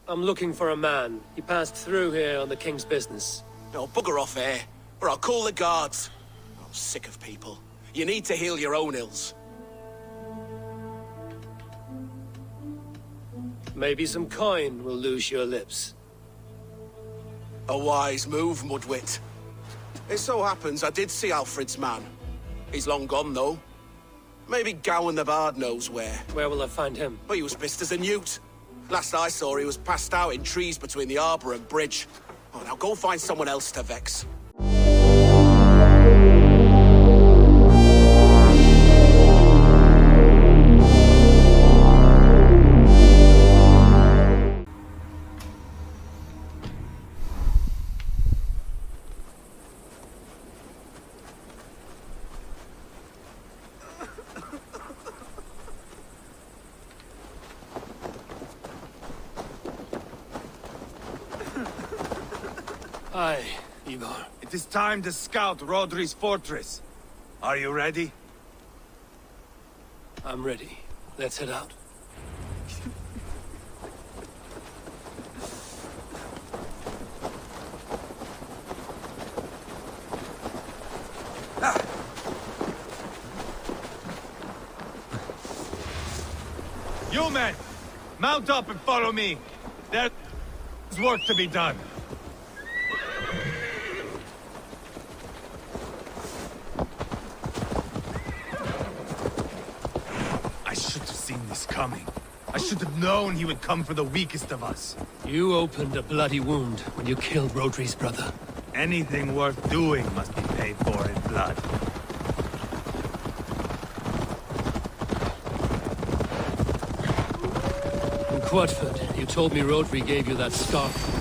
I'm looking for a man. He passed through here on the king's business. No, bugger off here, or I'll call the guards. I'm sick of people. You need to heal your own ills. Maybe some coin will loose your lips. A wise move, Mudwit. It so happens I did see Alfred's man. He's long gone, though. Maybe Gowan the Bard knows where. Where will I find him? But he was pissed as a newt. Last I saw, he was passed out in trees between the harbour and bridge. Oh, now go find someone else to vex. Aye, Eivor. It is time to scout Rodri's fortress. Are you ready? I'm ready. Let's head out. You men! Mount up and follow me! There's work to be done. I should have seen this coming. I should have known he would come for the weakest of us. You opened a bloody wound when you killed Rodri's brother. Anything worth doing must be paid for in blood. In Quadford, you told me Rodri gave you that scarf.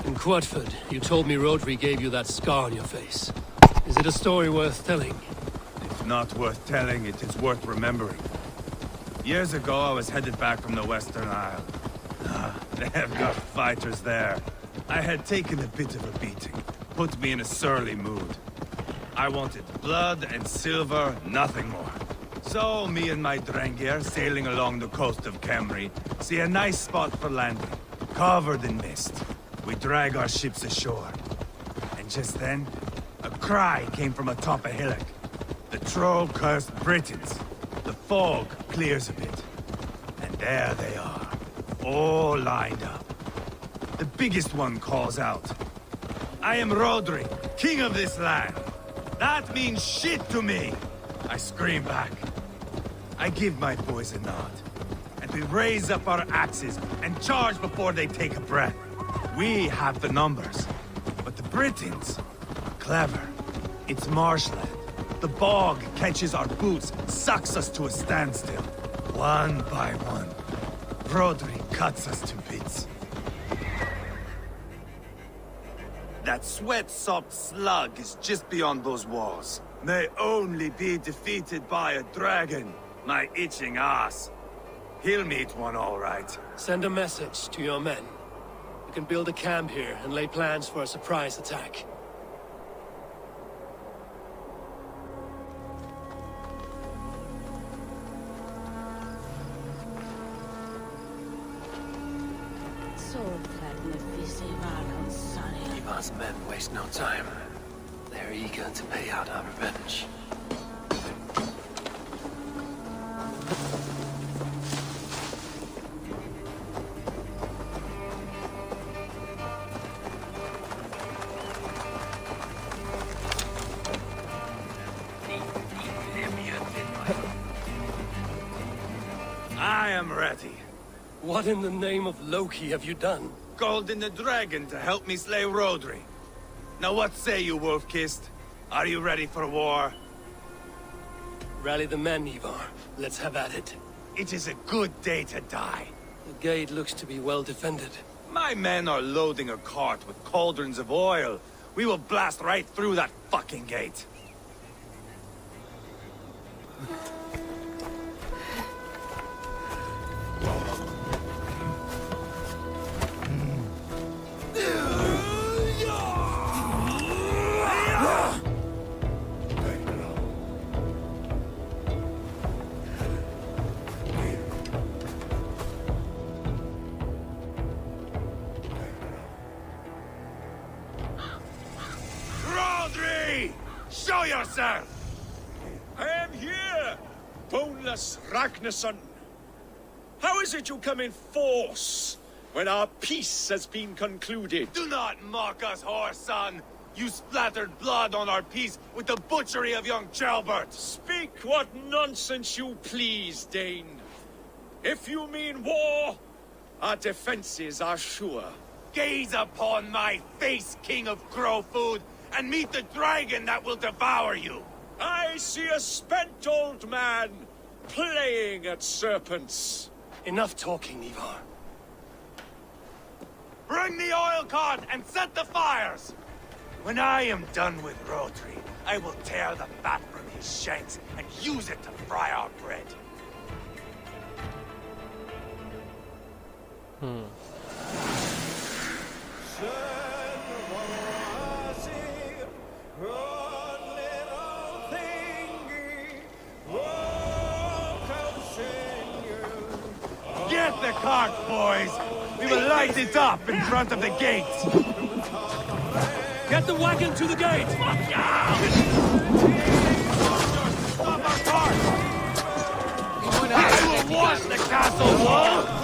In Quadford, you told me Rodri gave you that scar on your face. Is it a story worth telling? If not worth telling, it is worth remembering. Years ago, I was headed back from the Western Isle. They have got fighters there. I had taken a bit of a beating. Put me in a surly mood. I wanted blood and silver, nothing more. So, me and my Drengir, sailing along the coast of Kemri, see a nice spot for landing, covered in mist. We drag our ships ashore. And just then, a cry came from atop a hillock. The troll cursed Britons. The fog clears a bit. And there they are, all lined up. The biggest one calls out, "I am Rodri, king of this land. That means shit to me!" I scream back. I give my boys a nod. And we raise up our axes and charge before they take a breath. We have the numbers. But the Britons are clever. It's marshland. The bog catches our boots, sucks us to a standstill. One by one, Rodri cuts us to bits. That sweat-sopped slug is just beyond those walls. May only be defeated by a dragon, my itching ass. He'll meet one all right. Send a message to your men. We can build a camp here and lay plans for a surprise attack. Eivor's men waste no time. They're eager to pay out our revenge. I am ready. What in the name of Loki have you done? Called in the dragon to help me slay Rodri. Now what say you, Wolf-Kissed? Are you ready for war? Rally the men, Eivor. Let's have at it. It is a good day to die. The gate looks to be well defended. My men are loading a cart with cauldrons of oil. We will blast right through that fucking gate. Show yourself! I am here, boneless Ragnarsson. How is it you come in force when our peace has been concluded? Do not mock us, whoreson! You splattered blood on our peace with the butchery of young Jalbert! Speak what nonsense you please, Dane. If you mean war, our defenses are sure. Gaze upon my face, King of Crow Food, and meet the dragon that will devour you! I see a spent old man playing at serpents. Enough talking, Eivor. Bring the oil cart and set the fires! When I am done with Rotary, I will tear the fat from his shanks and use it to fry our bread. Get the cart, boys! We will light it up in front of the gate! Get the wagon to the gate! Stop our cart! I will wash the castle wall!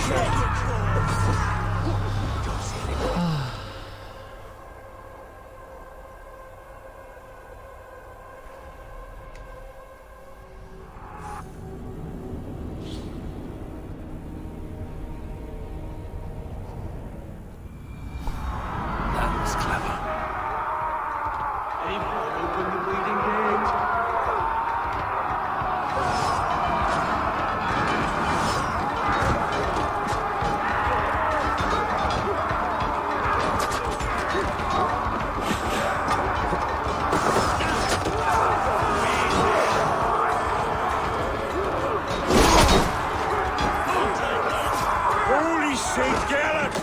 That was clever. Eivor, open the bleeding gate. Holy Saint Gallant!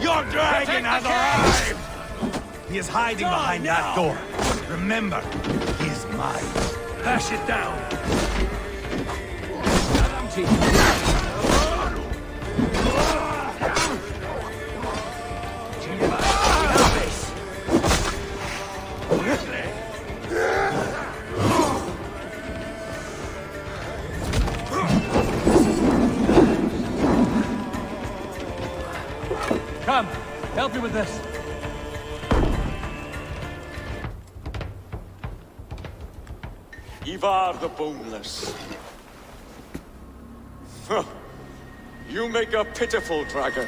Your dragon has arrived! He is hiding behind that door. Remember, he is mine. Bash it down. Come, help me with this. Eivor the Boneless. Huh. You make a pitiful dragon.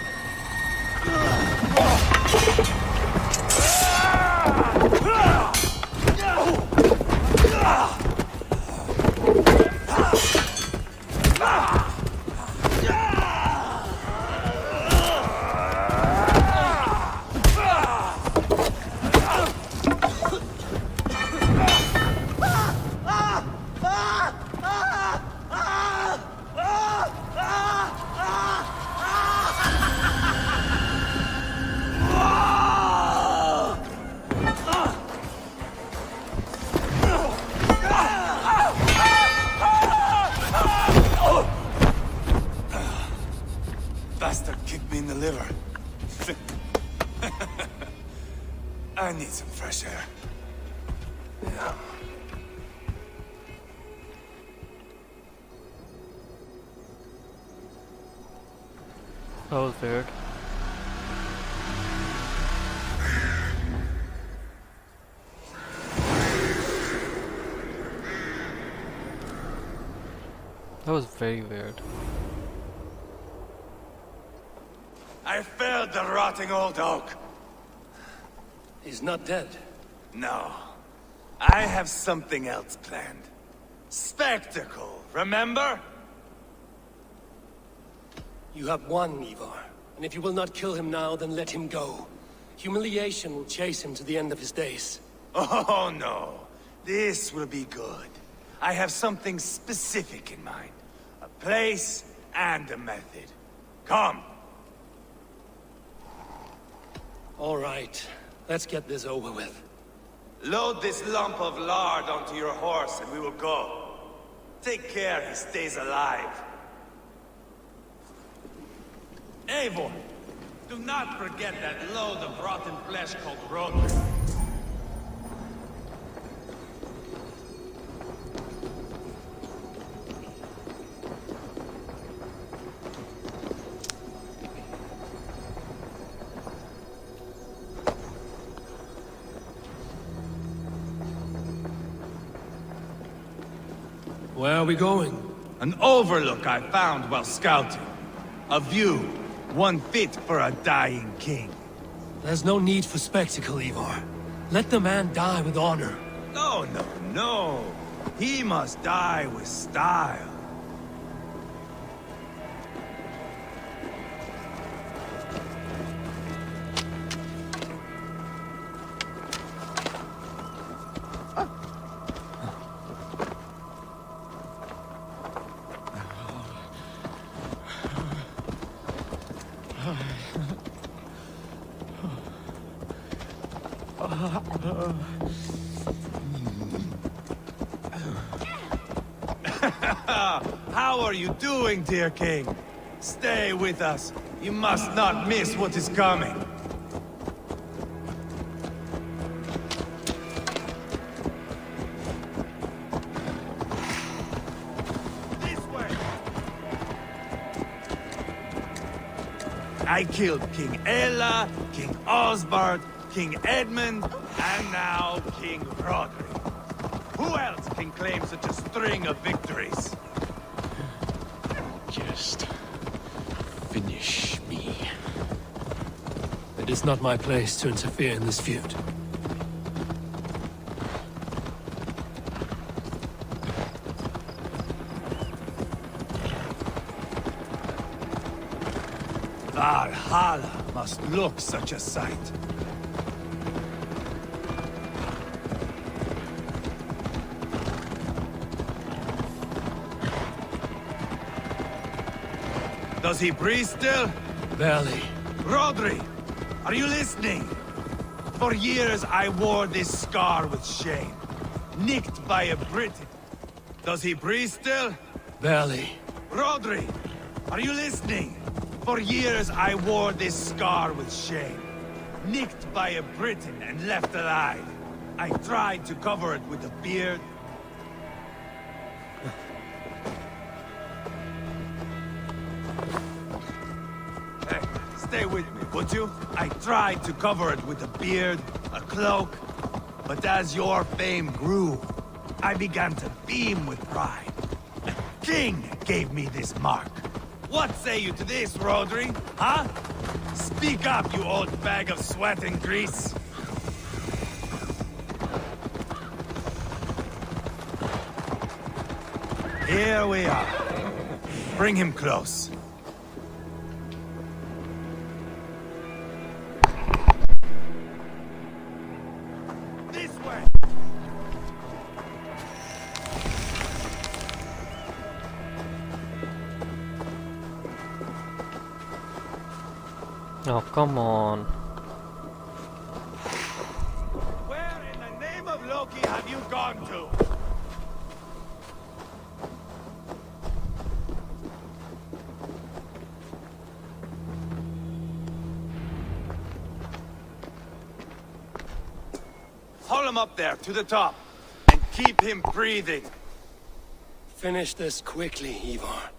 Bastard kicked me in the liver. I need some fresh air. Yeah. That was weird. That was very weird. I felled the rotting old oak. He's not dead. No. I have something else planned. Spectacle, remember? You have won, Eivor. And if you will not kill him now, then let him go. Humiliation will chase him to the end of his days. Oh no, this will be good. I have something specific in mind. A place and a method. Come. All right, let's get this over with. Load this lump of lard onto your horse and we will go. Take care he stays alive. Eivor, do not forget that load of rotten flesh called Rodri. Where are we going? An overlook I found while scouting. A view, one fit for a dying king. There's no need for spectacle, Eivor. Let the man die with honor. No, no, no. He must die with style. How are you doing, dear king? Stay with us. You must not miss what is coming. This way. I killed King Ella, King Osbert, King Edmund, and now King Rodri. Who else can claim such a string of victories? Just finish me. It is not my place to interfere in this feud. Valhalla must look such a sight. Does he breathe still? Barely. Rodri, are you listening? For years I wore this scar with shame. Nicked by a Briton. Does he breathe still? Barely. Rodri, are you listening? For years I wore this scar with shame. Nicked by a Briton and left alive. I tried to cover it with a beard. Hey, stay with me, would you? I tried to cover it with a beard, a cloak. But as your fame grew, I began to beam with pride. A king gave me this mark. What say you to this, Rodri? Huh? Speak up, you old bag of sweat and grease. Here we are. Bring him close. This way! Oh, come on. Where in the name of Loki have you gone to? Haul him up there, to the top, and keep him breathing. Finish this quickly, Eivor.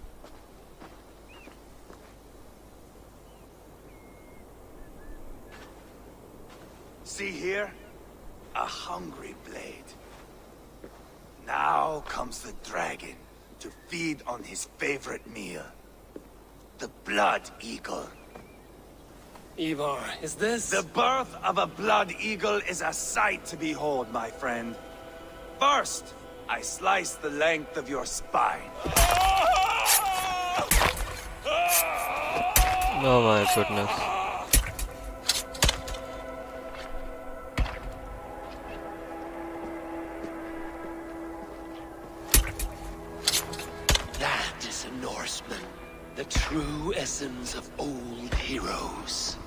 See here? A hungry blade. Now comes the dragon to feed on his favorite meal. The blood eagle. Eivor, is this... The birth of a blood eagle is a sight to behold, my friend. First, I slice the length of your spine. Oh my goodness. That is a Norseman. The true essence of old heroes.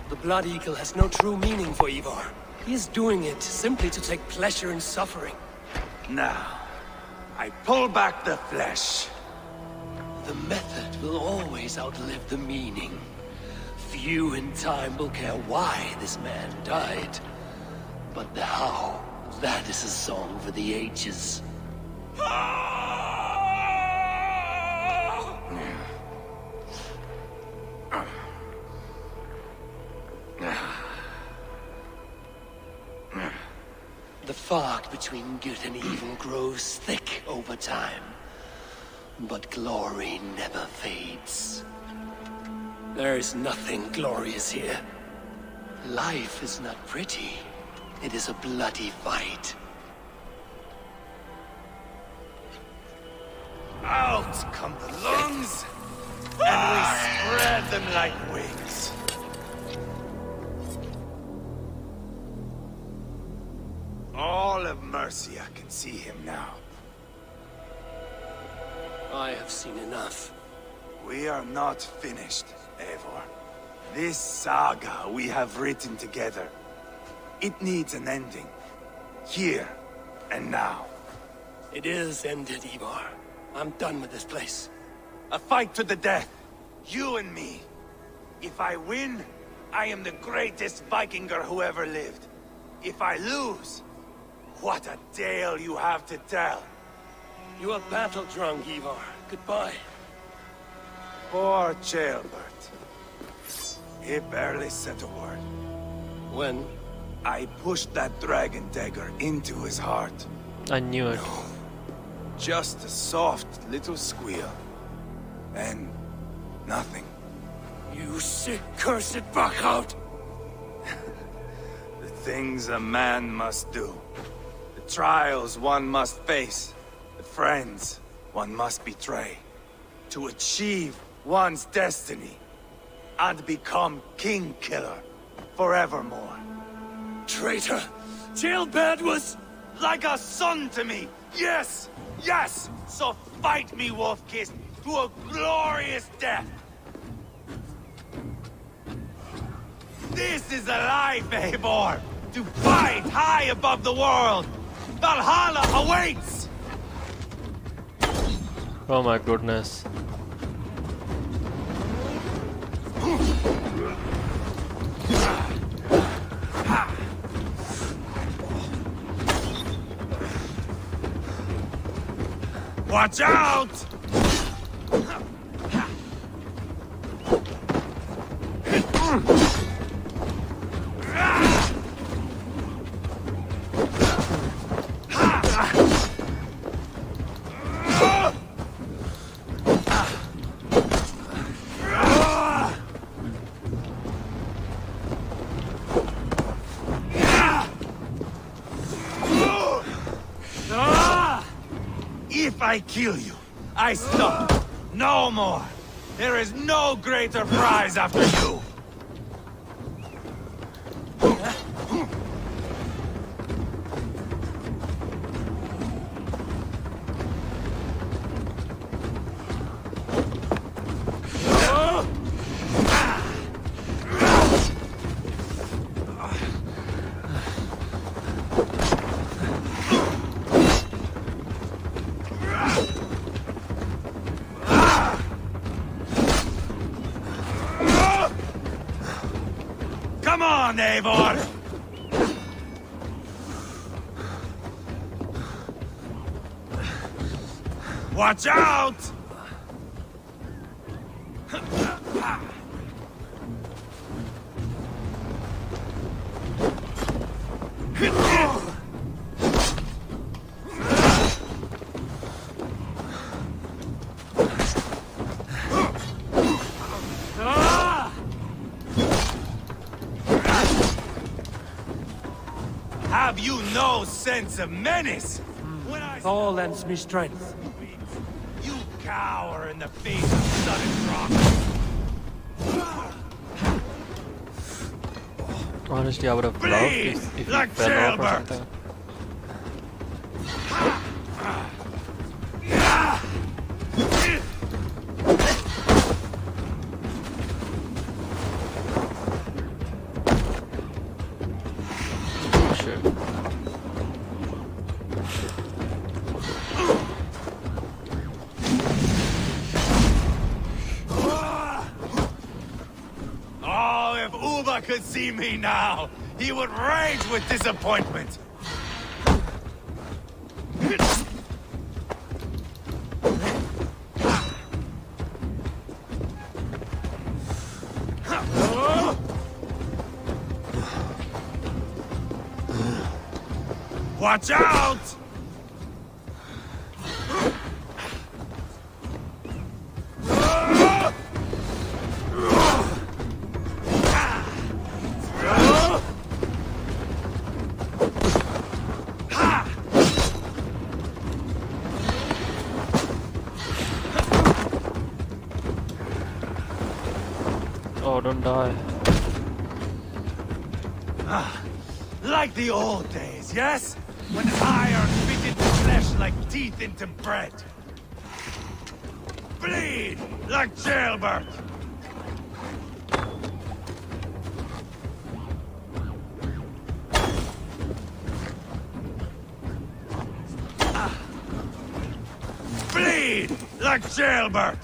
The Blood Eagle has no true meaning for Eivor. He is doing it simply to take pleasure in suffering. Now, I pull back the flesh. The method will always outlive the meaning. Few in time will care why this man died. But the how, that is a song for the ages. The fog between good and evil grows thick over time. But glory never fades. There is nothing glorious here. Life is not pretty. It is a bloody fight. Out come the lungs, and we spread them like wings. All of Mercia can see him now. I have seen enough. We are not finished, Eivor. This saga we have written together, it needs an ending. Here and now. It is ended, Eivor. I'm done with this place. A fight to the death. You and me. If I win, I am the greatest Vikinger who ever lived. If I lose, what a tale you have to tell. You are battle-drunk, Eivor. Goodbye. Poor Jailbert. He barely said a word. When? I pushed that dragon dagger into his heart. I knew it. Just a soft little squeal. And nothing. You sick, cursed bughound! The things a man must do. The trials one must face. The friends one must betray. To achieve one's destiny. And become king killer forevermore. Traitor! Jailbird was... Like a son to me! Yes! Yes! So fight me, Wolf-Kissed, to a glorious death! This is a life, Eivor! To fight high above the world! Valhalla awaits! Oh my goodness. Watch out! If I kill you, I stop. No more. There is no greater prize after you. Come on, Eivor! Watch out! Have you no sense of menace? When I All lends me strength. You cower in the face of sudden drop. Honestly, I would have loved if he Like fell off or jailbirds. something. Shit. Oh, if Uba could see me now, he would rage with disappointment. Watch out! Oh, don't die. Like the old days, yes? When iron bit into flesh like teeth into bread. Bleed like jailbird. Bleed like jailbird.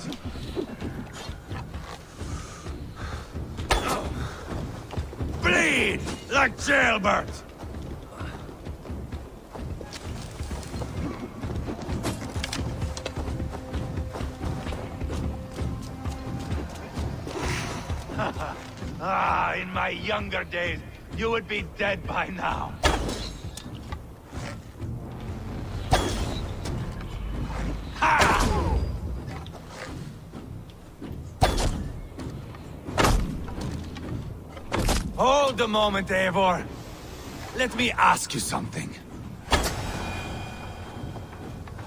Bleed like jailbird. In my younger days, you would be dead by now. Ha! Hold a moment, Eivor. Let me ask you something.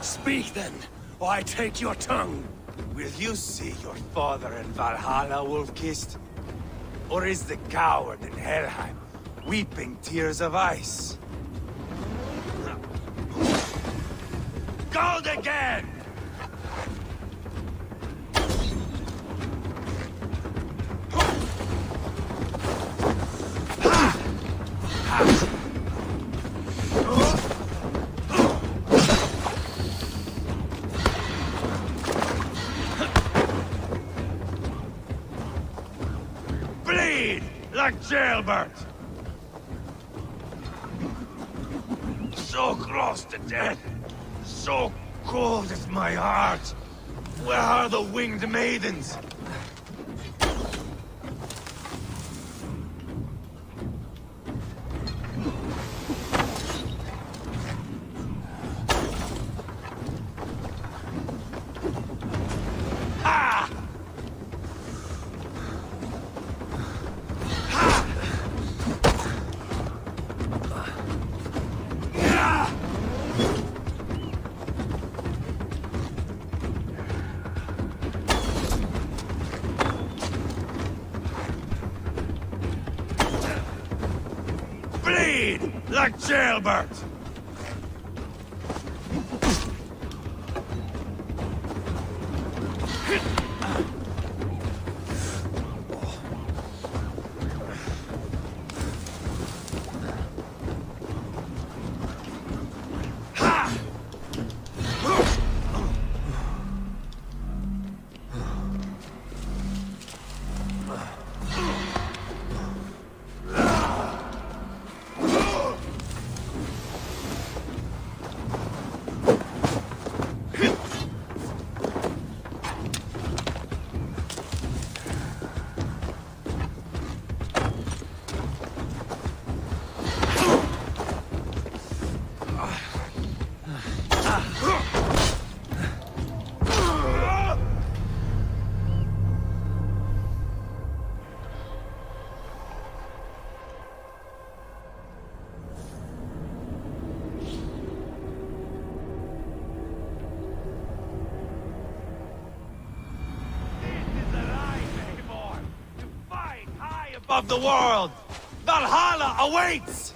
Speak then, or I take your tongue. Will you see your father in Valhalla wolf-kissed? Or is the coward in Helheim weeping tears of ice? Gold again! Bleed like jailbird! So close to death, so cold is my heart. Where are the winged maidens? Ah! Bleed like jailbird! of the world! Valhalla awaits!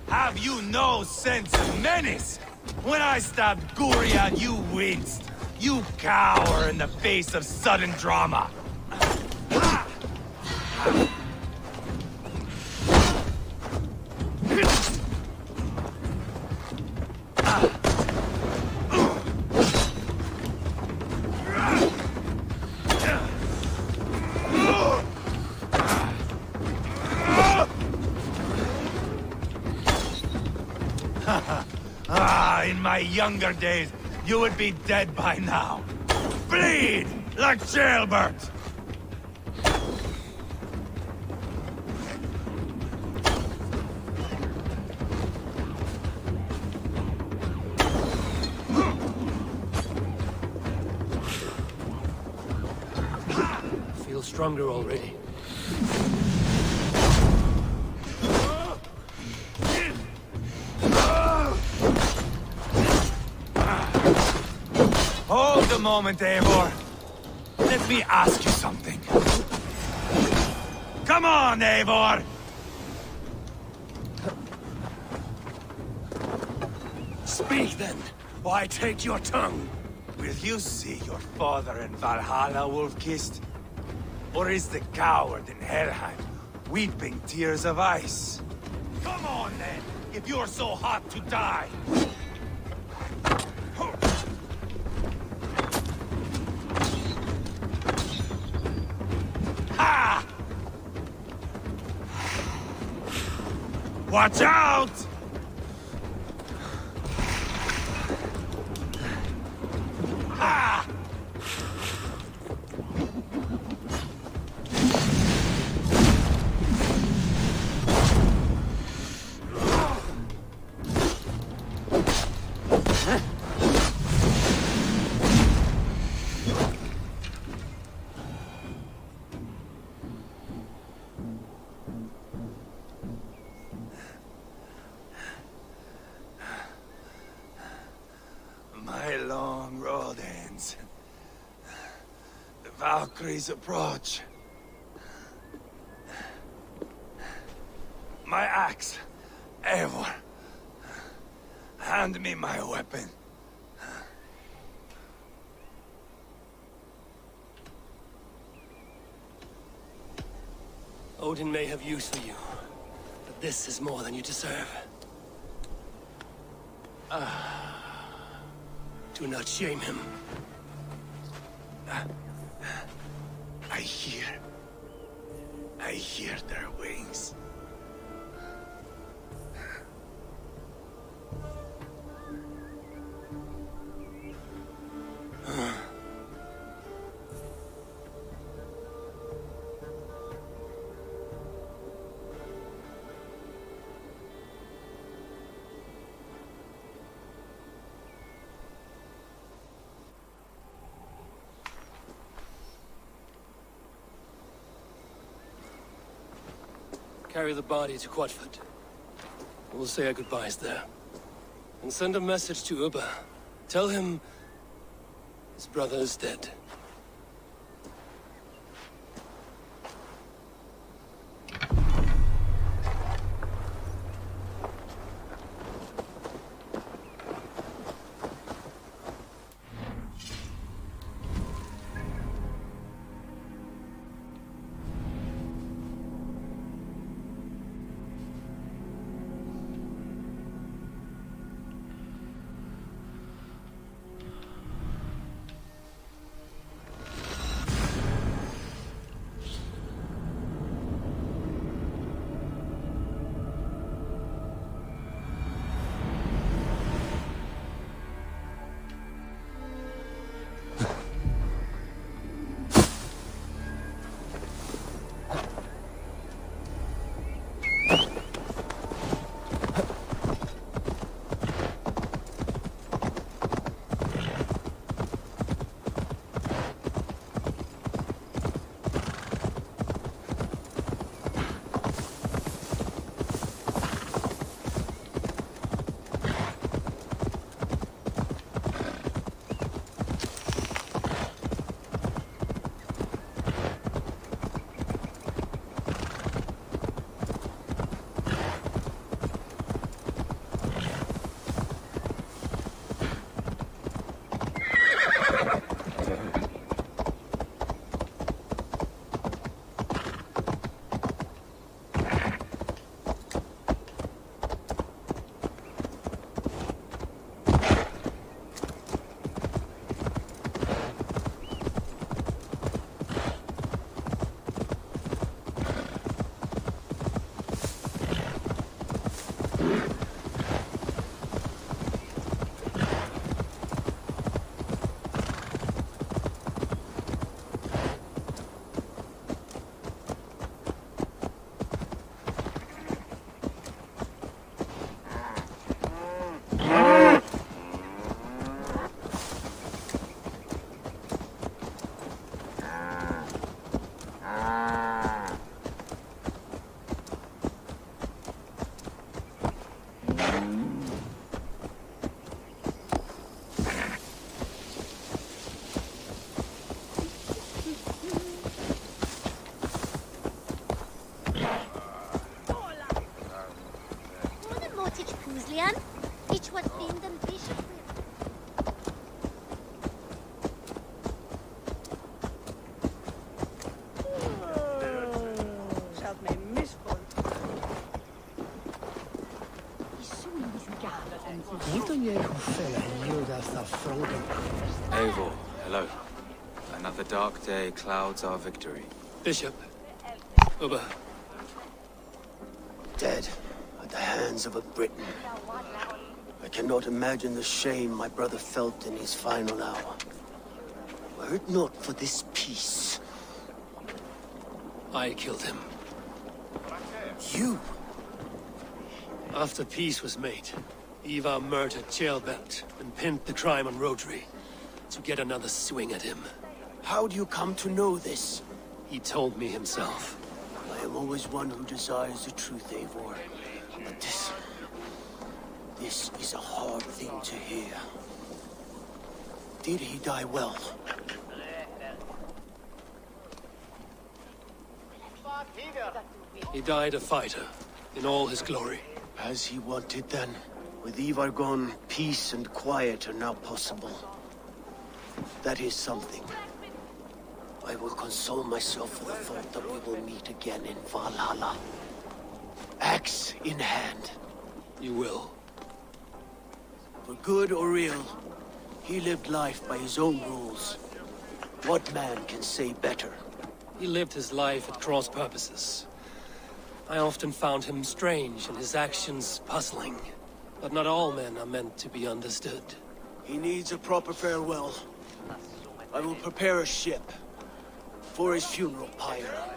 Have you no sense of menace? When I stabbed Gurion, you winced. You cower in the face of sudden drama. In my younger days, you would be dead by now. Bleed like jailbird! Feel stronger already. Hold a moment, Eivor. Let me ask you something. Come on, Eivor! Speak then, or I take your tongue. Will you see your father in Valhalla, wolf-kissed? Or is the coward in Helheim weeping tears of ice? Come on, then, if you're so hot to die! Ha! Watch out! Ha! My long road ends. The Valkyries approach. My axe, Eivor. Hand me my weapon. Odin may have use for you, but this is more than you deserve. Do not shame him. I hear their wings. Carry the body to Quatford. We'll say our goodbyes there. And send a message to Uba. Tell him his brother is dead. Another dark day clouds our victory. Bishop. Uber. Dead at the hands of a Briton. I cannot imagine the shame my brother felt in his final hour. Were it not for this peace. I killed him. You? After peace was made, Eivor murdered Jailbelt and pinned the crime on Rotary to get another swing at him. How do you come to know this? He told me himself. I am always one who desires the truth, Eivor. But this is a hard thing to hear. Did he die well? He died a fighter, in all his glory. As he wanted then. With Eivor gone, peace and quiet are now possible. That is something. I will console myself for the thought that we will meet again in Valhalla. Axe in hand. You will. For good or ill, he lived life by his own rules. What man can say better? He lived his life at cross purposes. I often found him strange and his actions puzzling. But not all men are meant to be understood. He needs a proper farewell. I will prepare a ship for his funeral pyre.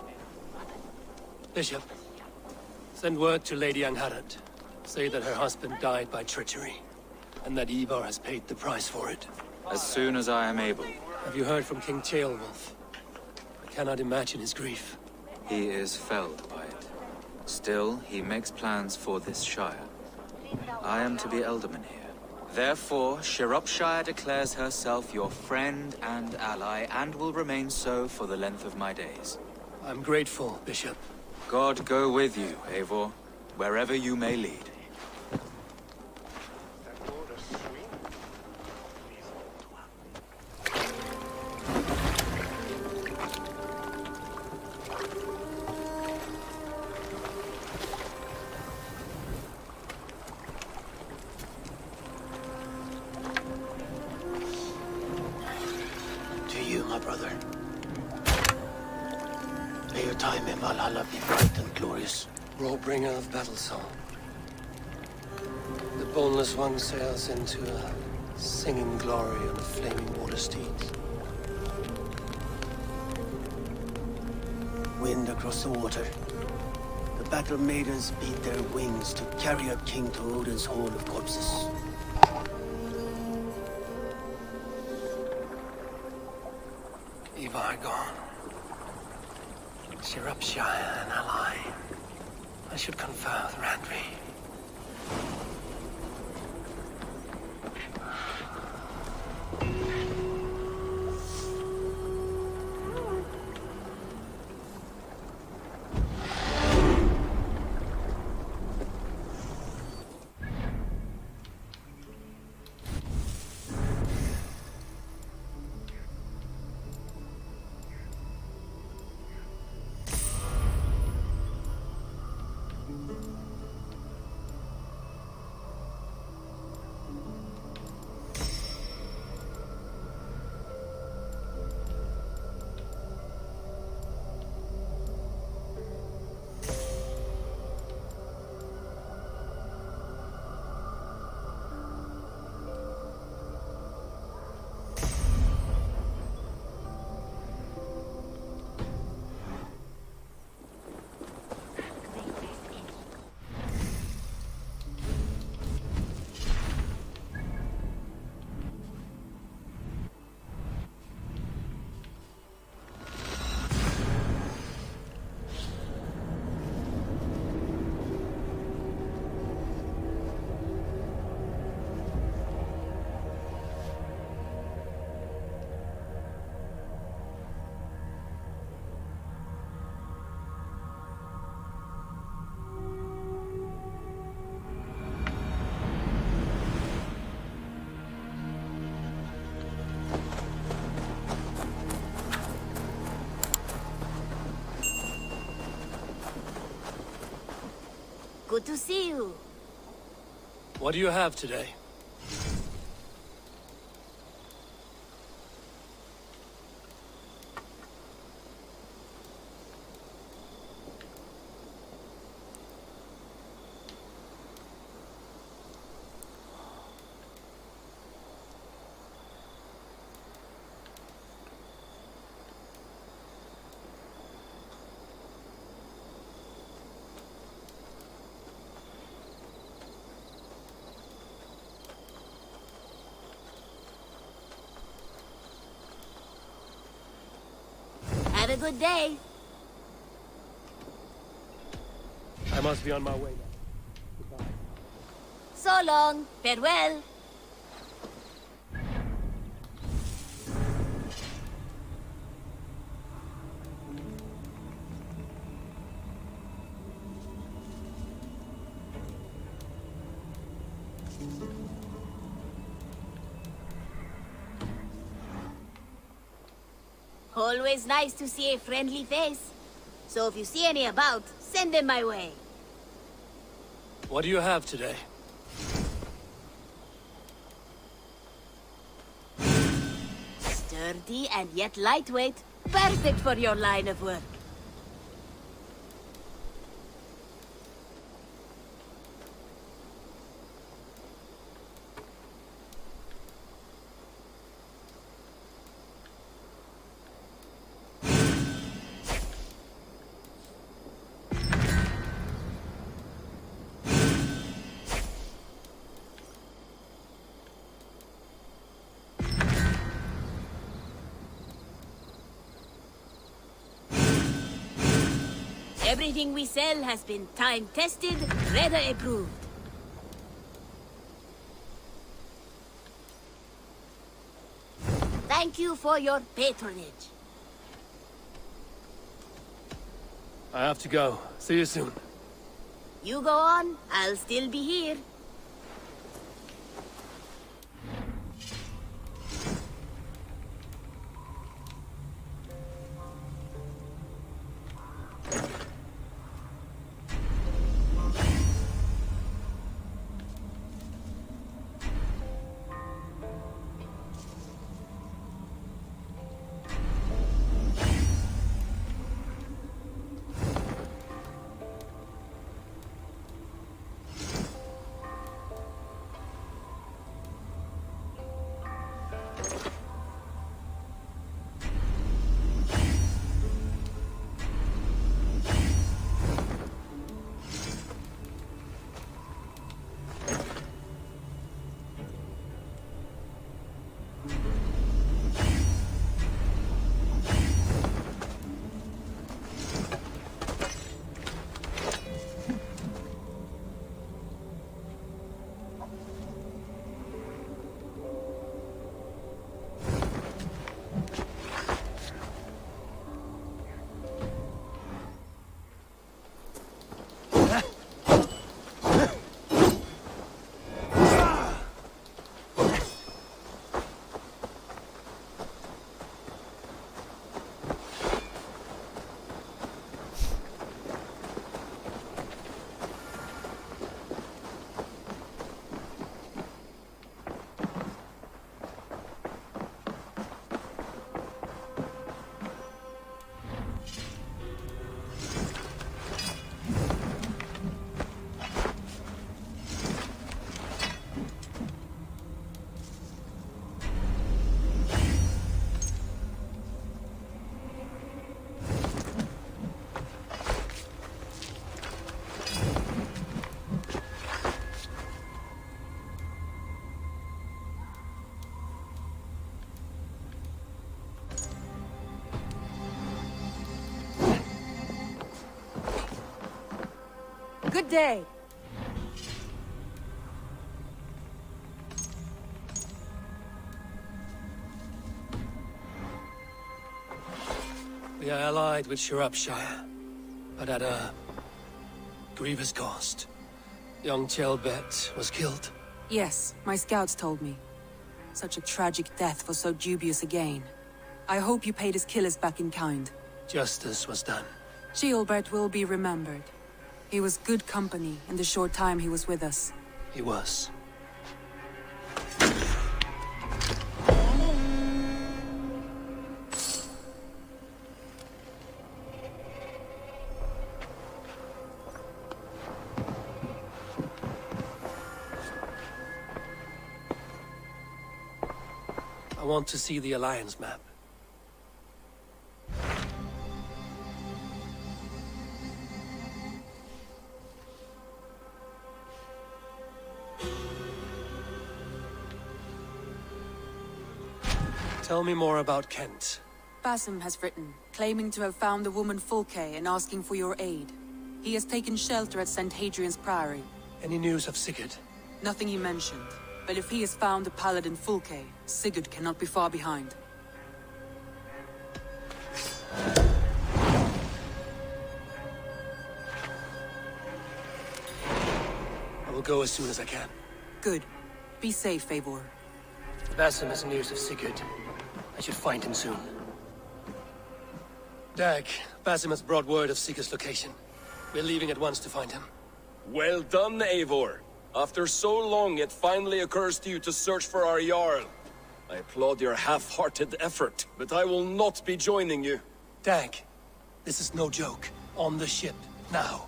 Bishop, send word to Lady Angharad. Say that her husband died by treachery, and that Eivor has paid the price for it. As soon as I am able. Have you heard from King Ceolwulf? I cannot imagine his grief. He is felled by it. Still, he makes plans for this shire. I am to be Elderman here. Therefore, Shropshire declares herself your friend and ally, and will remain so for the length of my days. I'm grateful, Bishop. God go with you, Eivor, wherever you may lead. My brother. May your time in Valhalla be bright and glorious. Rollbringer of battle song. The boneless one sails into a singing glory on a flaming water steed. Wind across the water. The battle maidens beat their wings to carry a king to Odin's hall of corpses. Eivor gone. Shropshire an ally. I should confer with Randvi. Good to see you. What do you have today? Have a good day. I must be on my way now. Goodbye. So long. Farewell. Always nice to see a friendly face. So if you see any about, send them my way. What do you have today? Sturdy and yet lightweight. Perfect for your line of work. Everything we sell has been time-tested, Redder approved. Thank you for your patronage. I have to go. See you soon. You go on, I'll still be here. Good day. We are allied with Shropshire, but at a grievous cost. Young Chelbet was killed. Yes, my scouts told me. Such a tragic death for so dubious a gain. I hope you paid his killers back in kind. Justice was done. Chelbert will be remembered. He was good company in the short time he was with us. He was. I want to see the Alliance map. Tell me more about Kent. Basim has written, claiming to have found the woman Fulke and asking for your aid. He has taken shelter at St. Hadrian's Priory. Any news of Sigurd? Nothing he mentioned, but if he has found the paladin Fulke, Sigurd cannot be far behind. I will go as soon as I can. Good. Be safe, Eivor. Basim has news of Sigurd. I should find him soon. Dag, Basim has brought word of Sigurd's location. We're leaving at once to find him. Well done, Eivor. After so long, it finally occurs to you to search for our Jarl. I applaud your half-hearted effort, but I will not be joining you. Dag, this is no joke. On the ship, now.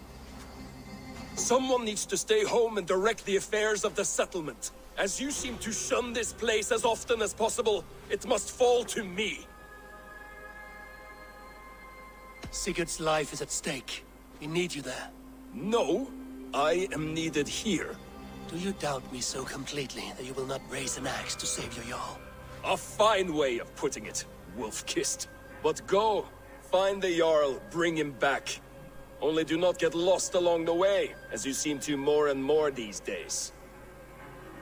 Someone needs to stay home and direct the affairs of the settlement. As you seem to shun this place as often as possible, it must fall to me. Sigurd's life is at stake. We need you there. No, I am needed here. Do you doubt me so completely that you will not raise an axe to save your Jarl? A fine way of putting it, wolf-kissed. But go, find the Jarl, bring him back. Only do not get lost along the way, as you seem to more and more these days.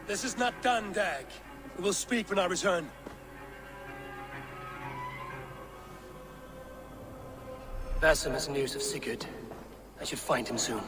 This is not done, Dag. We will speak when I return. Basim has news of Sigurd. I should find him soon.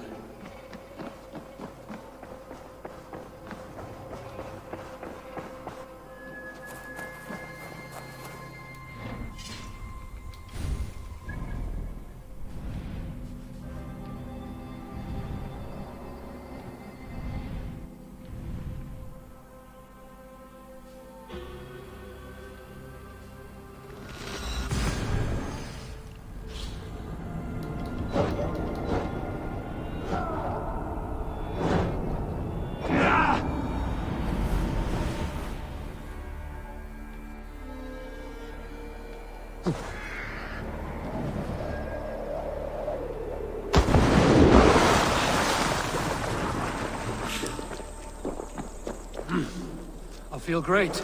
I'll feel great.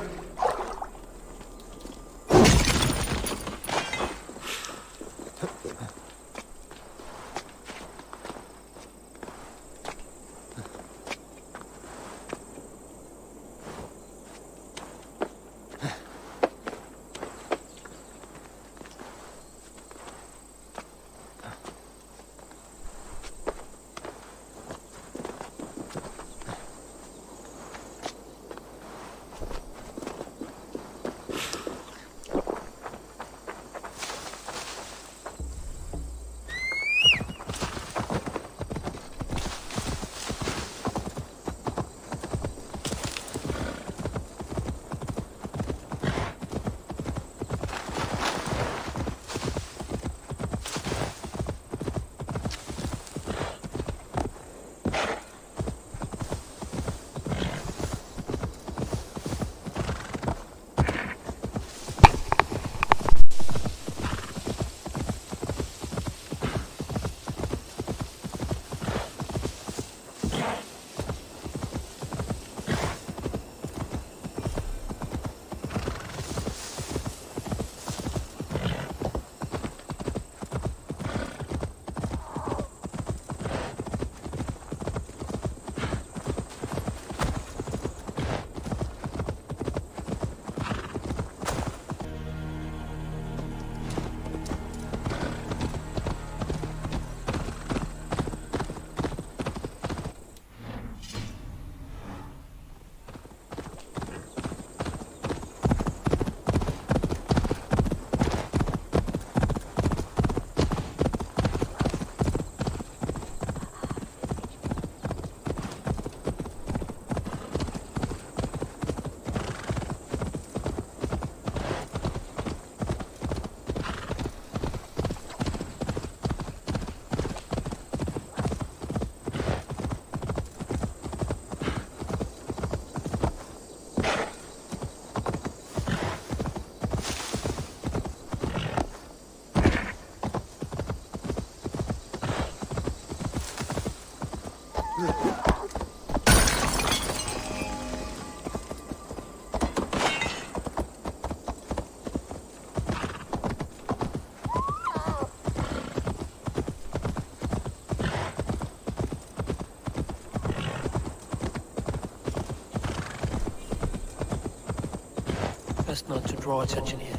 draw attention here.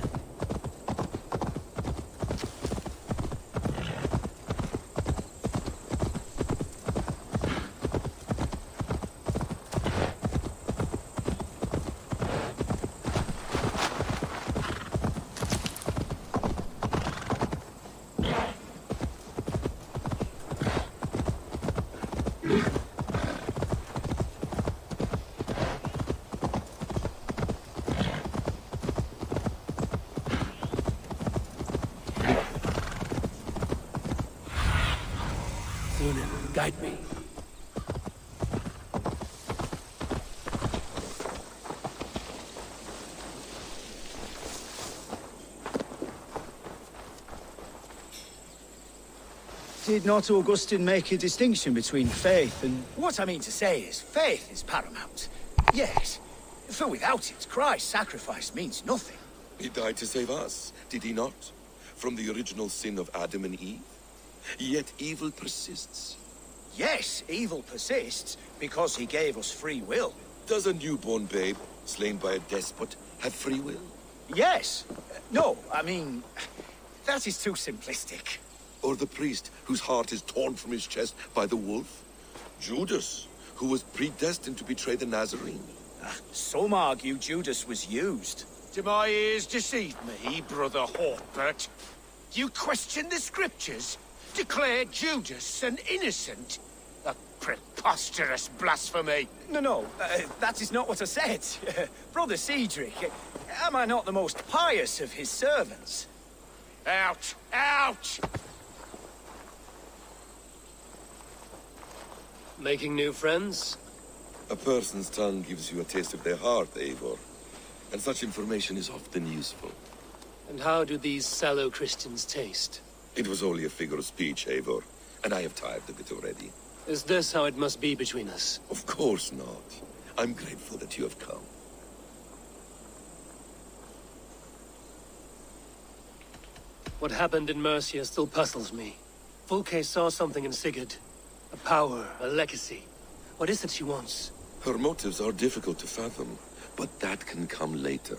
Guide me. Did not Augustine make a distinction between faith and... What I mean to say is, faith is paramount. Yes, for without it, Christ's sacrifice means nothing. He died to save us, did he not? From the original sin of Adam and Eve? Yet evil persists. Yes, evil persists, because he gave us free will. Does a newborn babe, slain by a despot, have free will? Yes. No, I mean, that is too simplistic. Or the priest, whose heart is torn from his chest by the wolf? Judas, who was predestined to betray the Nazarene? Some argue Judas was used. Do my ears deceive me, Brother Hawkbert? You question the scriptures? Declare Judas an innocent? A preposterous blasphemy! No, that is not what I said. Brother Cedric, am I not the most pious of his servants? Out! Out! Making new friends? A person's tongue gives you a taste of their heart, Eivor. And such information is often useful. And how do these sallow Christians taste? It was only a figure of speech, Eivor, and I have tired of it already. Is this how it must be between us? Of course not. I'm grateful that you have come. What happened in Mercia still puzzles me. Fulke saw something in Sigurd. A power, a legacy. What is it she wants? Her motives are difficult to fathom, but that can come later.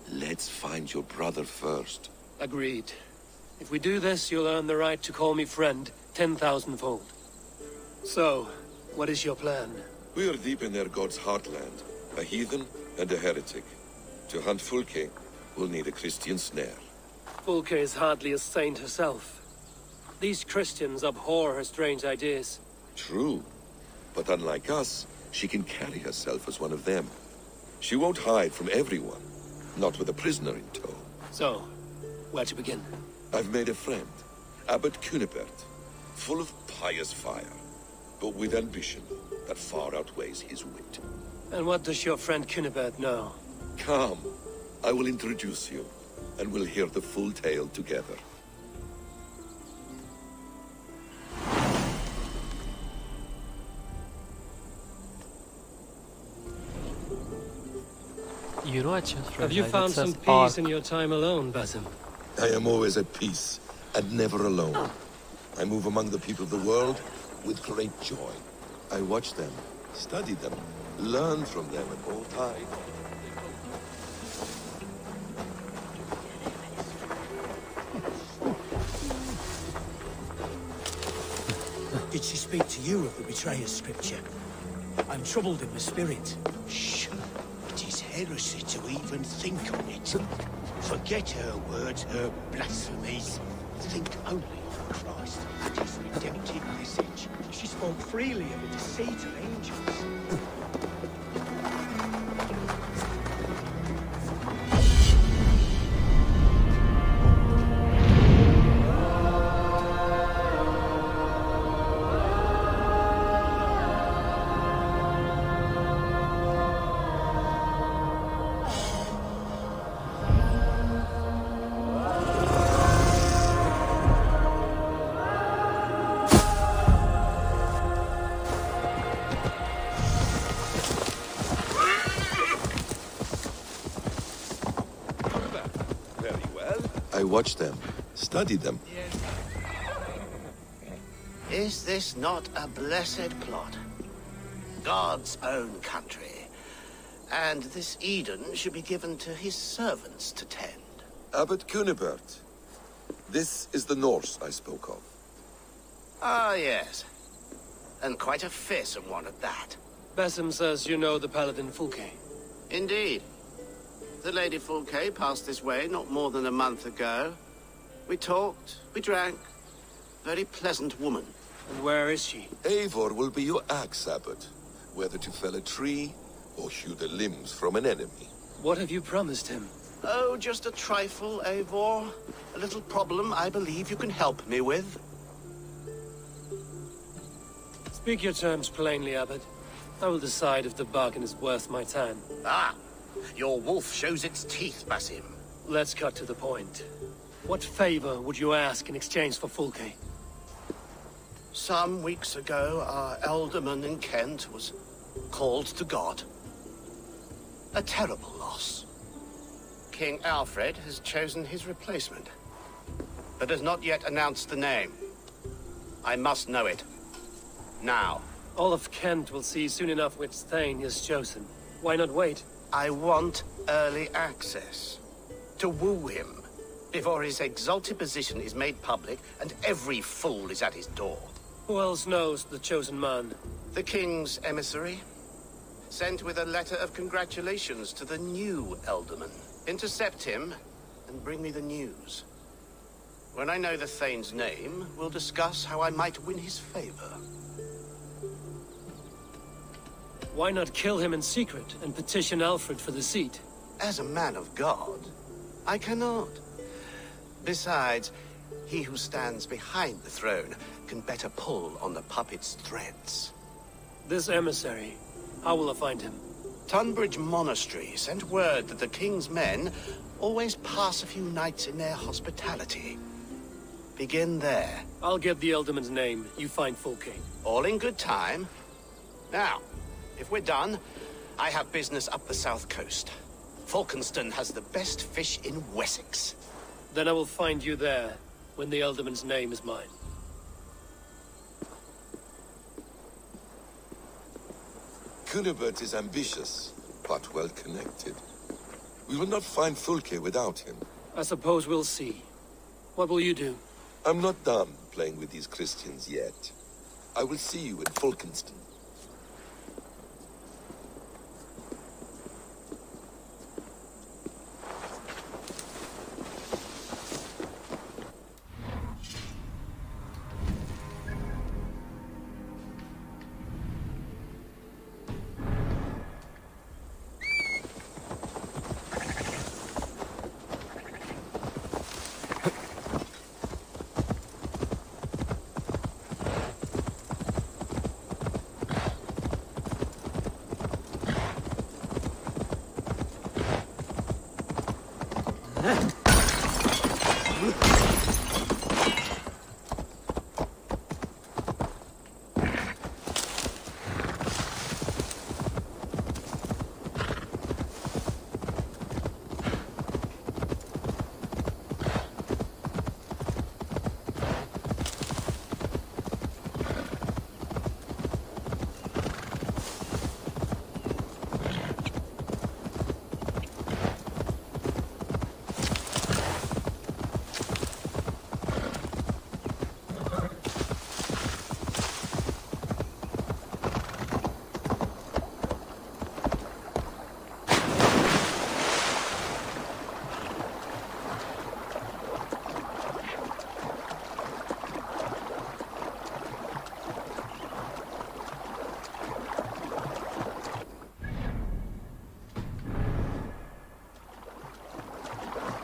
Let's find your brother first. Agreed. If we do this, you'll earn the right to call me friend 10,000-fold. So, what is your plan? We are deep in their god's heartland, a heathen and a heretic. To hunt Fulke, we'll need a Christian snare. Fulke is hardly a saint herself. These Christians abhor her strange ideas. True, but unlike us, she can carry herself as one of them. She won't hide from everyone, not with a prisoner in tow. So, where to begin? I've made a friend, Abbot Cunibert, full of pious fire, but with ambition that far outweighs his wit. And what does your friend Cunibert know? Come, I will introduce you, and we'll hear the full tale together. You know, I just realized Have you found it says some peace arc. in your time alone, Basim? I am always at peace, and never alone. I move among the people of the world with great joy. I watch them, study them, learn from them at all times. Did she speak to you of the betrayer's scripture? I'm troubled in my spirit. Shh. It is heresy to even think on it. Forget her words, her blasphemies. Think only of Christ and his redemptive message. She spoke freely of the deceit of angels. I watch them, study them. Is this not a blessed plot? God's own country. And this Eden should be given to his servants to tend. Abbot Cunibert. This is the Norse I spoke of. Ah, yes. And quite a fearsome one at that. Basim says you know the Paladin Fulke. Indeed. The Lady Fulke passed this way not more than a month ago. We talked, we drank. Very pleasant woman. And where is she? Eivor will be your axe, Abbot. Whether to fell a tree or hew the limbs from an enemy. What have you promised him? Oh, just a trifle, Eivor. A little problem I believe you can help me with. Speak your terms plainly, Abbot. I will decide if the bargain is worth my time. Ah! Your wolf shows its teeth, Basim. Let's cut to the point. What favor would you ask in exchange for Fulke? Some weeks ago, our alderman in Kent was called to God. A terrible loss. King Alfred has chosen his replacement, but has not yet announced the name. I must know it. Now. All of Kent will see soon enough which Thane he has chosen. Why not wait? I want early access. To woo him, before his exalted position is made public and every fool is at his door. Who else knows the chosen man? The king's emissary, sent with a letter of congratulations to the new Elderman. Intercept him, and bring me the news. When I know the Thane's name, we'll discuss how I might win his favor. Why not kill him in secret and petition Alfred for the seat? As a man of God, I cannot. Besides, he who stands behind the throne can better pull on the puppet's threads. This emissary, how will I find him? Tunbridge Monastery sent word that the king's men always pass a few nights in their hospitality. Begin there. I'll get the Elderman's name. You find Fulke. All in good time. Now, if we're done, I have business up the south coast. Falkenston has the best fish in Wessex. Then I will find you there, when the Elderman's name is mine. Cunibert is ambitious, but well connected. We will not find Fulke without him. I suppose we'll see. What will you do? I'm not done playing with these Christians yet. I will see you in Falkenston.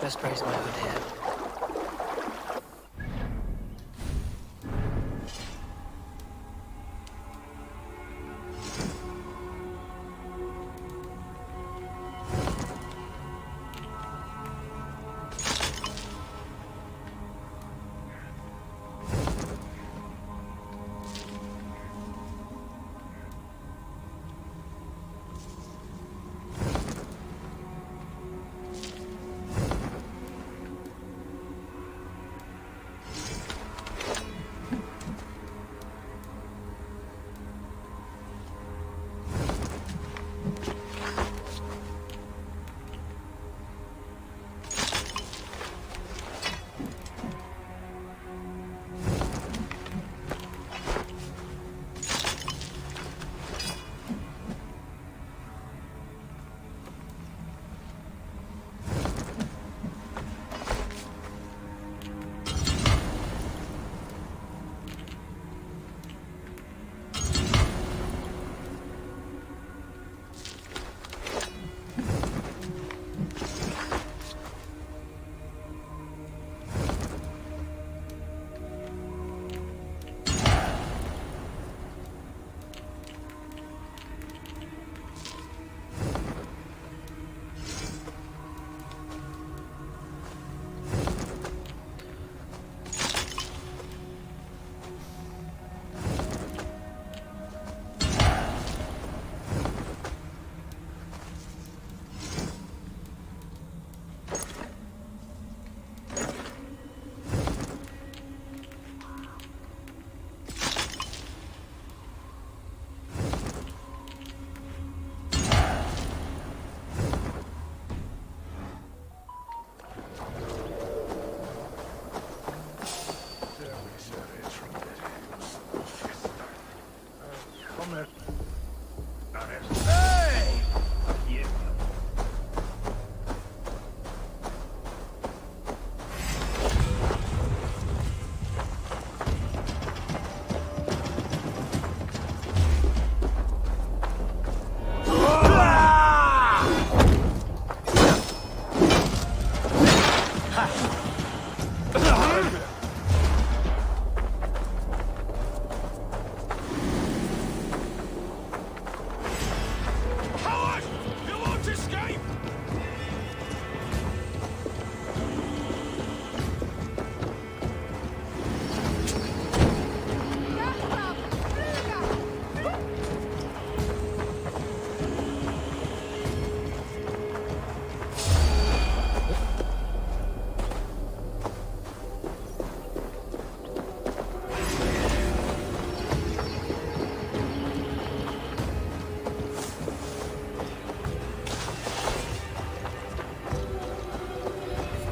Best raise my hood here.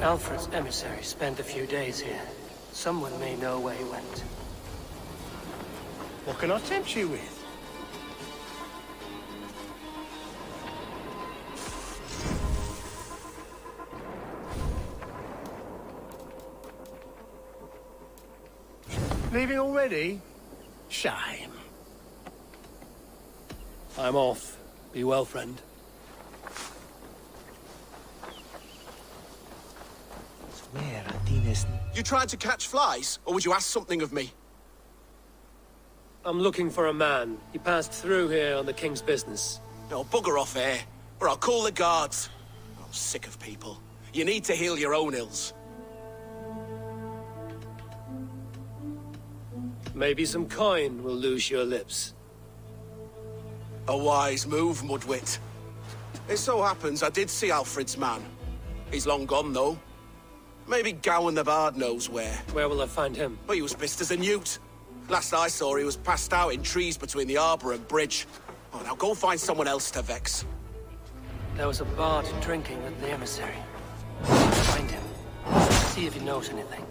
Alfred's emissary spent a few days here. Someone may know where he went. What can I tempt you with? Leaving already? Shame. I'm off. Be well, friend. You tried to catch flies, or would you ask something of me? I'm looking for a man. He passed through here on the king's business. No, bugger off here, or I'll call the guards. I'm sick of people. You need to heal your own ills. Maybe some coin will loose your lips. A wise move, Mudwit. It so happens I did see Alfred's man. He's long gone, though. Maybe Gowan the Bard knows where. Where will I find him? But he was pissed as a newt. Last I saw, he was passed out in trees between the arbor and bridge. Oh, now go find someone else to vex. There was a bard drinking with the emissary. Find him. See if he knows anything.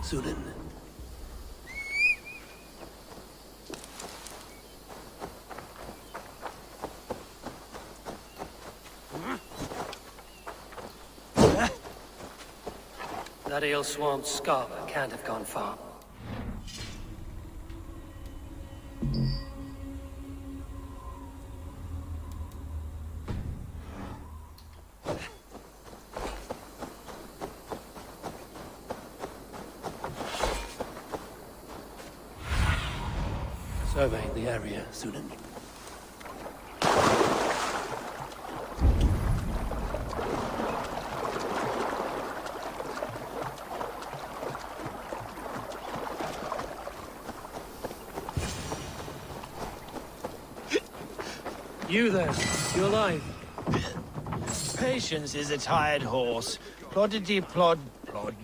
Sunan. That ale swamp scarper can't have gone far. Survey the area, Sunan. You there? You alive? Patience is a tired horse. Ploddity plod plod.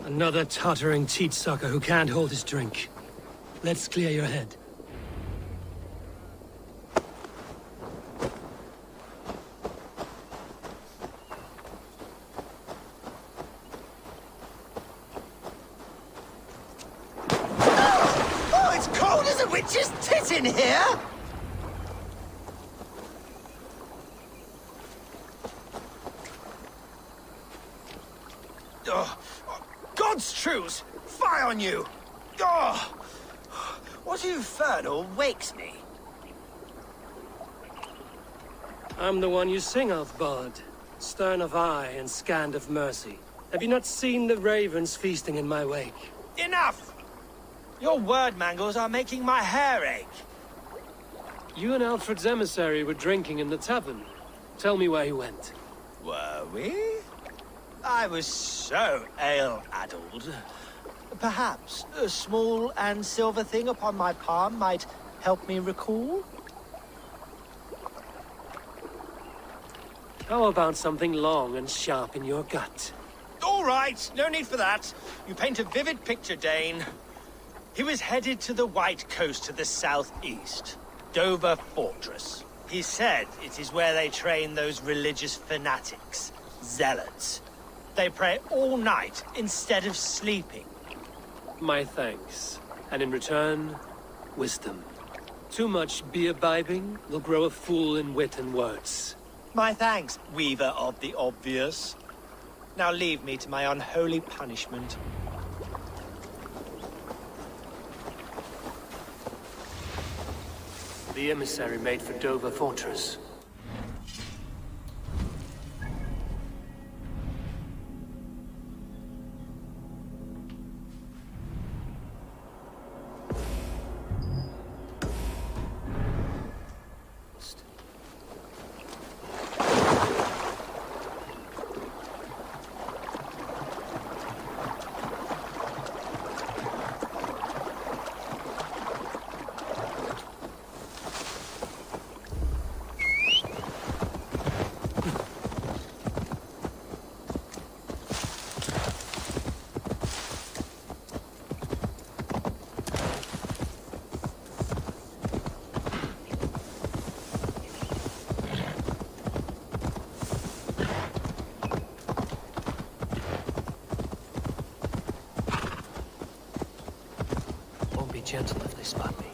Another tottering teat sucker who can't hold his drink. Let's clear your head. Oh, it's cold as a witch's tit in here! Oh, God's truce! Fie on you! Oh, what infernal wakes me? I'm the one you sing of, Bard. Stern of eye and scant of mercy. Have you not seen the ravens feasting in my wake? Enough! Your word mangles are making my hair ache. You and Alfred's emissary were drinking in the tavern. Tell me where he went. Were we? I was so ale-addled. Perhaps a small and silver thing upon my palm might help me recall? How about something long and sharp in your gut? All right, no need for that. You paint a vivid picture, Dane. He was headed to the White Coast to the southeast, Dover Fortress. He said it is where they train those religious fanatics, zealots. They pray all night instead of sleeping. My thanks. And in return, wisdom. Too much beer-bibbing will grow a fool in wit and words. My thanks, weaver of the obvious. Now leave me to my unholy punishment. The emissary made for Dover Fortress. gentle if they spot me.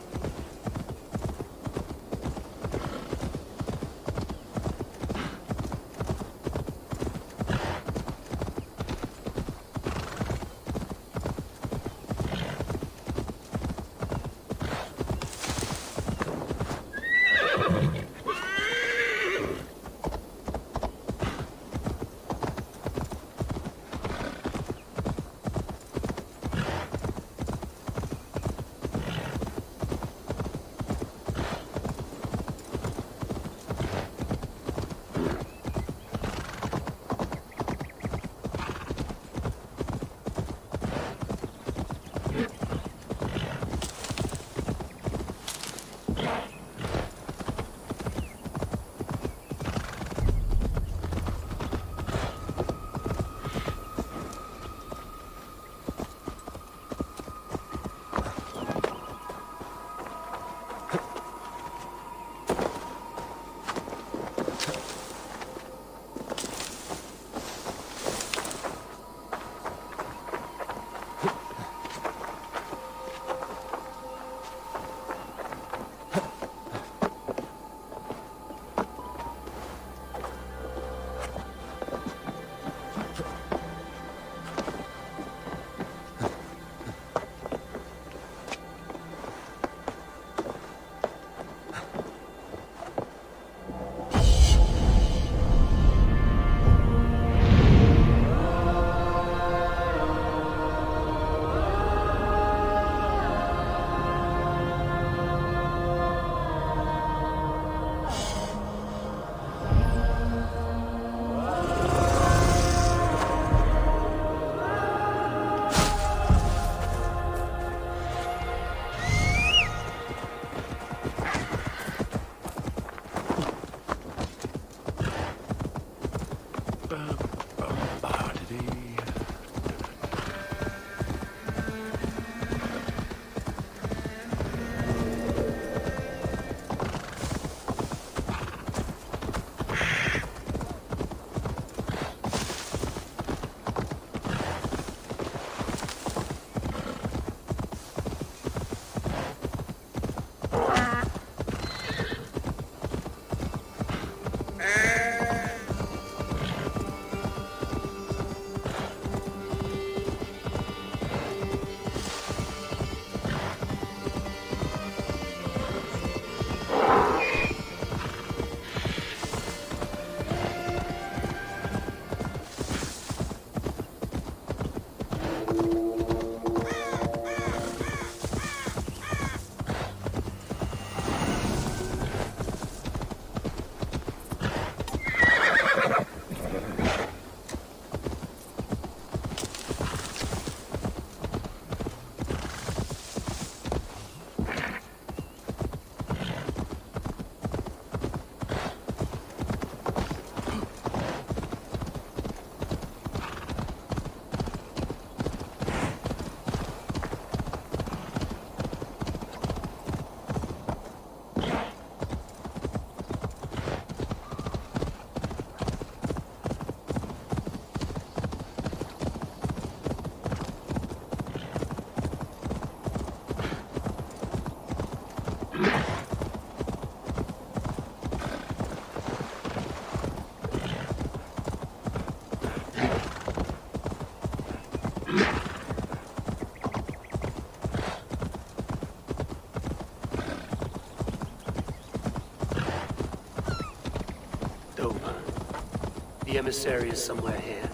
The emissary is somewhere here.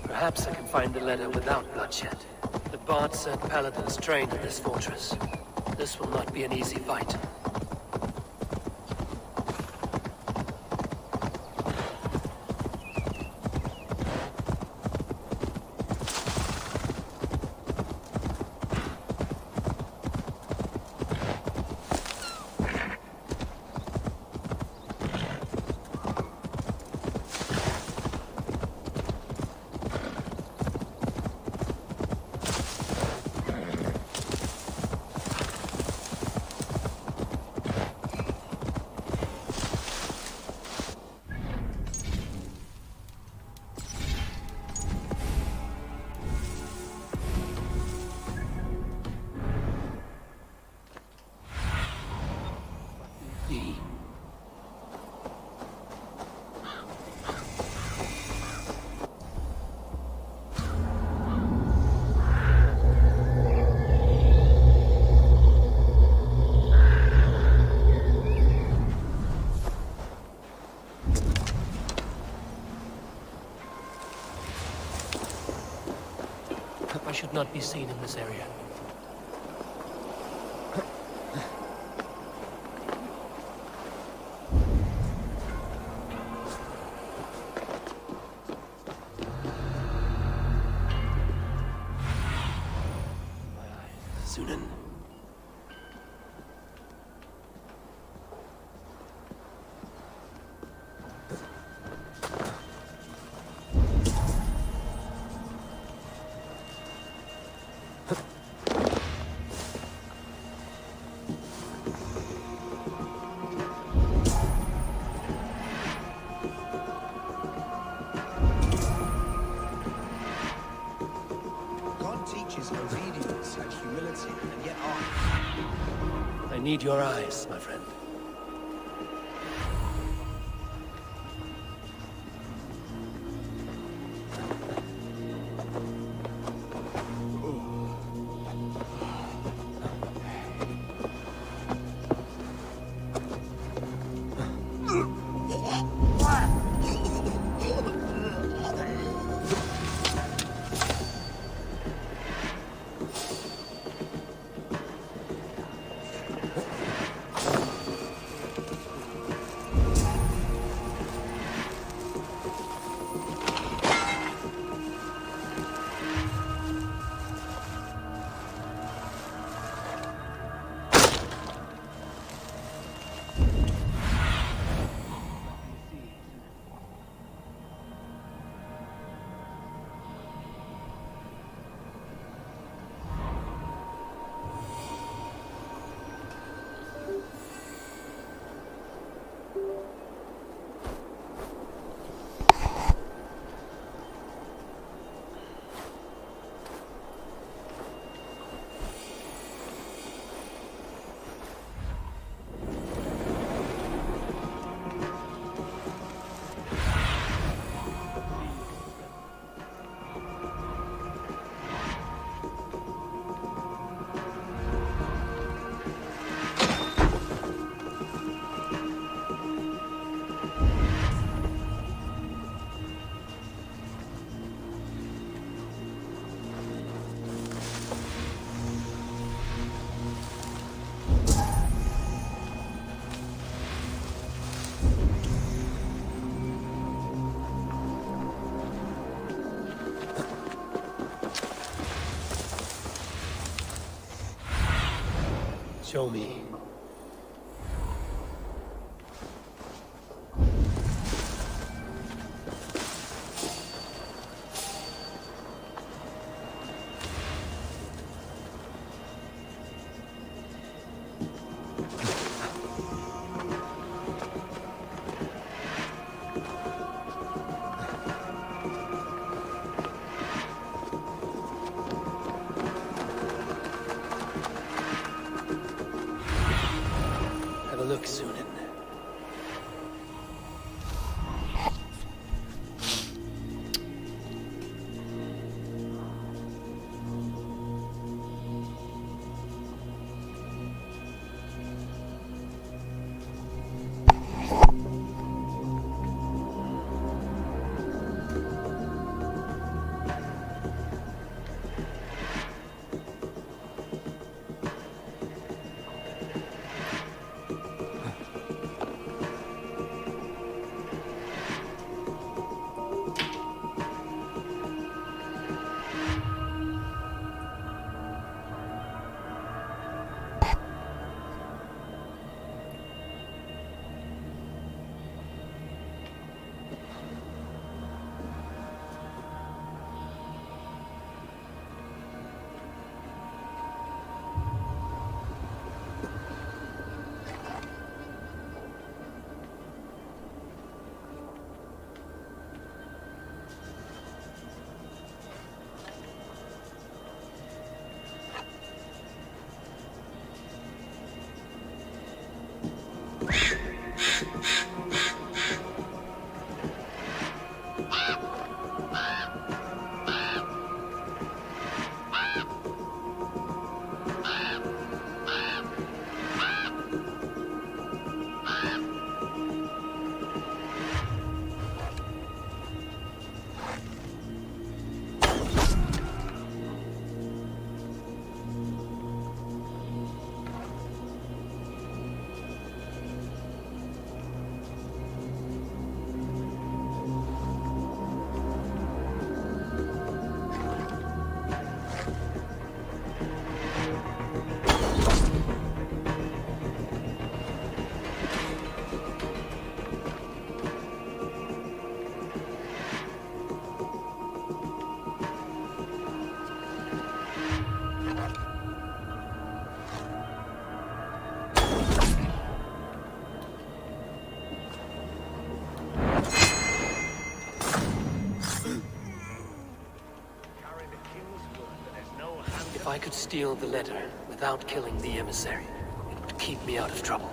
Perhaps I can find the letter without bloodshed. The Bard said paladins trained at this fortress. This will not be an easy fight. I should not be seen in this area. Sunan. God teaches obedience and humility, and yet I need your eyes, my friend. Show me. If I could steal the letter without killing the emissary, it would keep me out of trouble.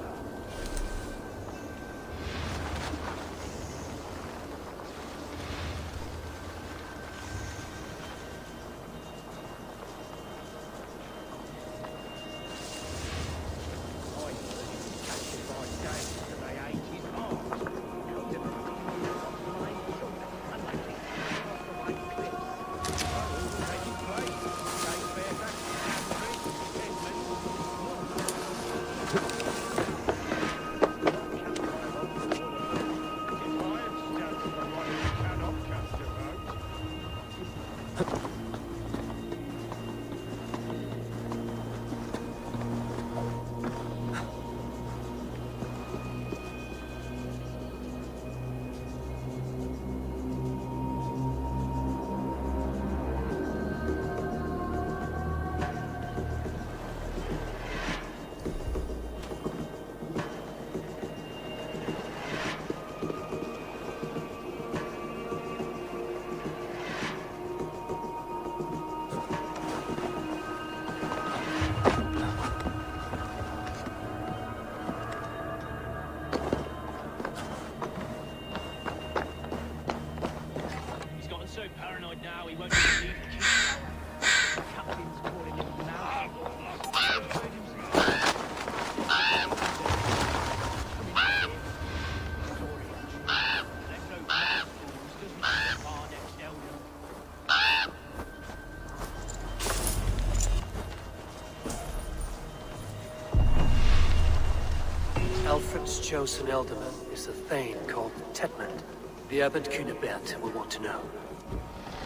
Alfred's chosen elderman is a thane called Tetmund. The abbot Cunibert will want to know.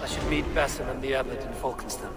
I should meet Basim and the abbot in Falkenston.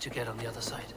To get on the other side.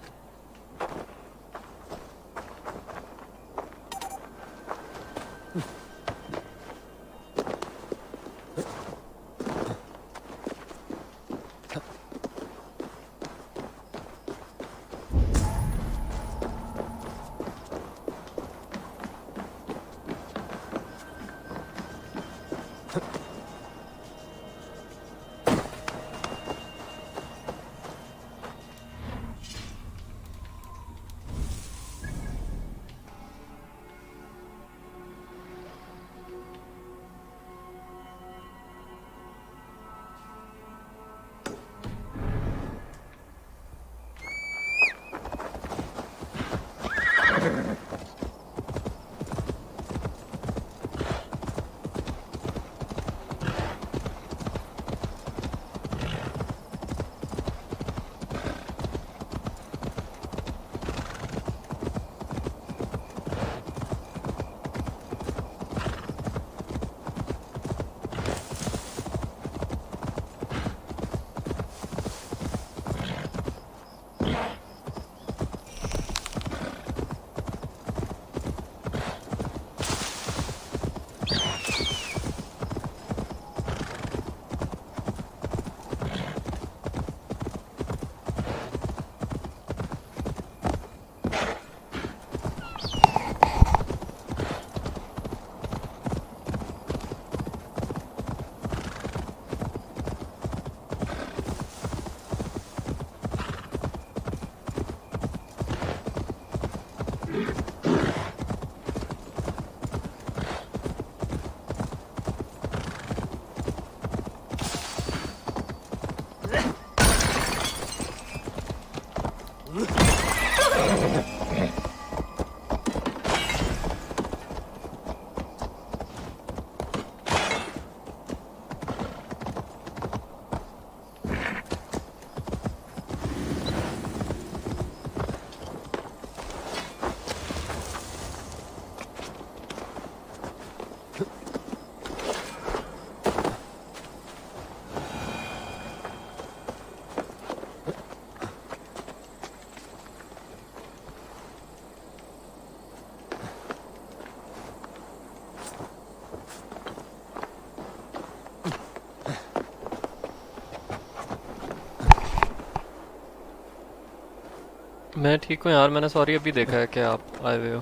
मैं ठीक हूँ यार, मैंने sorry अभी देखा है कि आप आए हुए हो।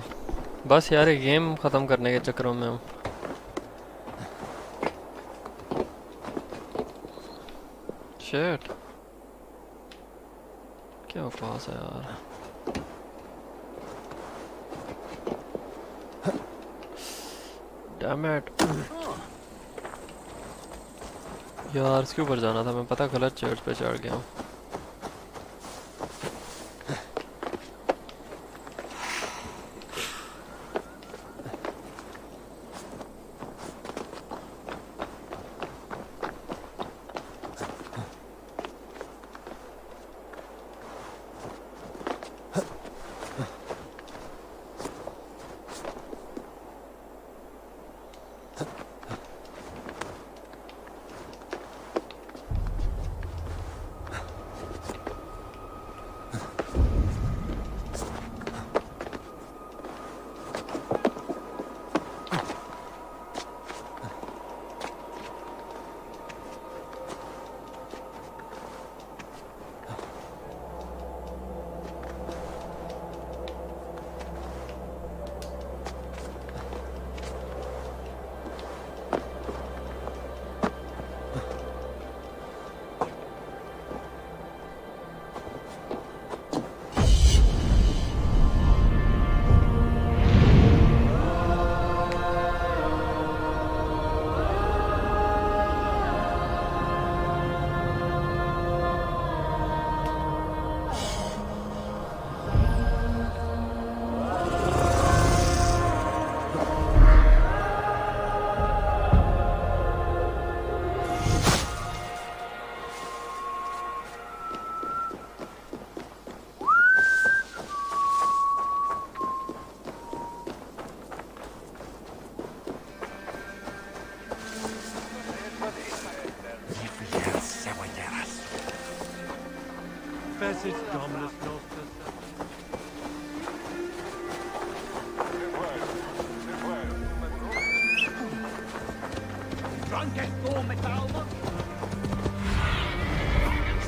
बस यार ये गेम ख़त्म करने के चक्करों में हूँ। शिट, क्या पास है यार। डैम इट यार, इसके ऊपर जाना था, मैं पता गलत चर्च पे चढ़ गया हूँ।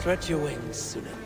Stretch your wings, Sunan.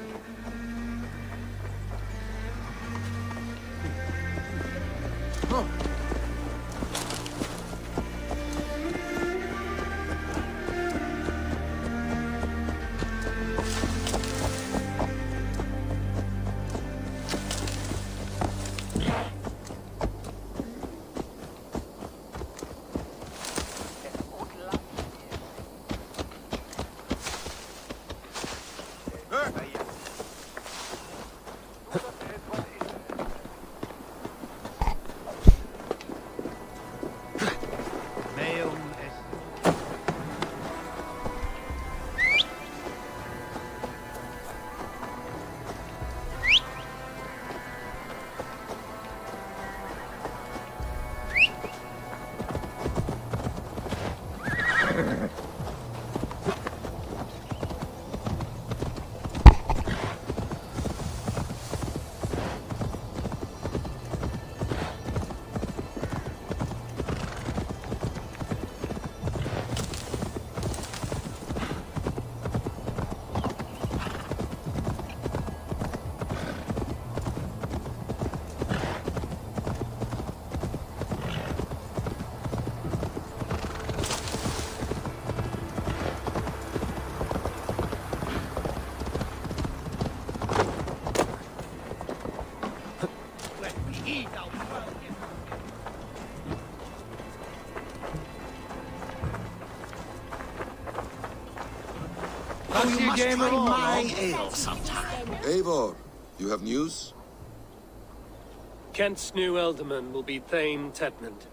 You must try my ale sometime. Eivor, you have news? Kent's new ealdorman will be Thane Tedmund.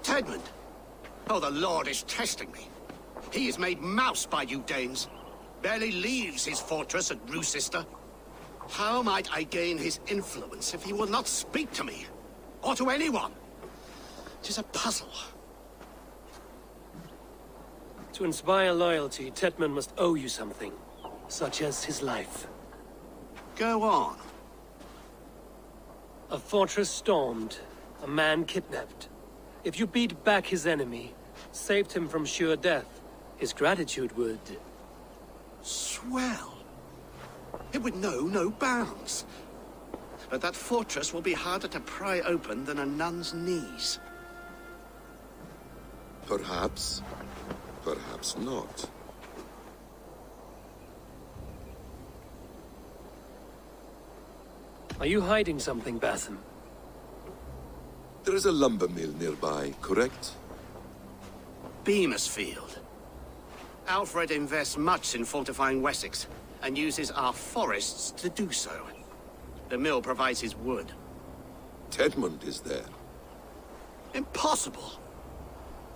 Tedmund? Oh, the Lord is testing me. He is made mouse by you Danes. Barely leaves his fortress at Roosister. How might I gain his influence if he will not speak to me? Or to anyone? 'Tis a puzzle. To inspire loyalty, Tedmund must owe you something, such as his life. Go on. A fortress stormed, a man kidnapped. If you beat back his enemy, saved him from sure death, his gratitude would... Swell. It would know no bounds. but that fortress will be harder to pry open than a nun's knees. Perhaps. Perhaps not. Are you hiding something, Basim? There is a lumber mill nearby, correct? Beamersfield. Alfred invests much in fortifying Wessex, and uses our forests to do so. The mill provides his wood. Tedmund is there. Impossible!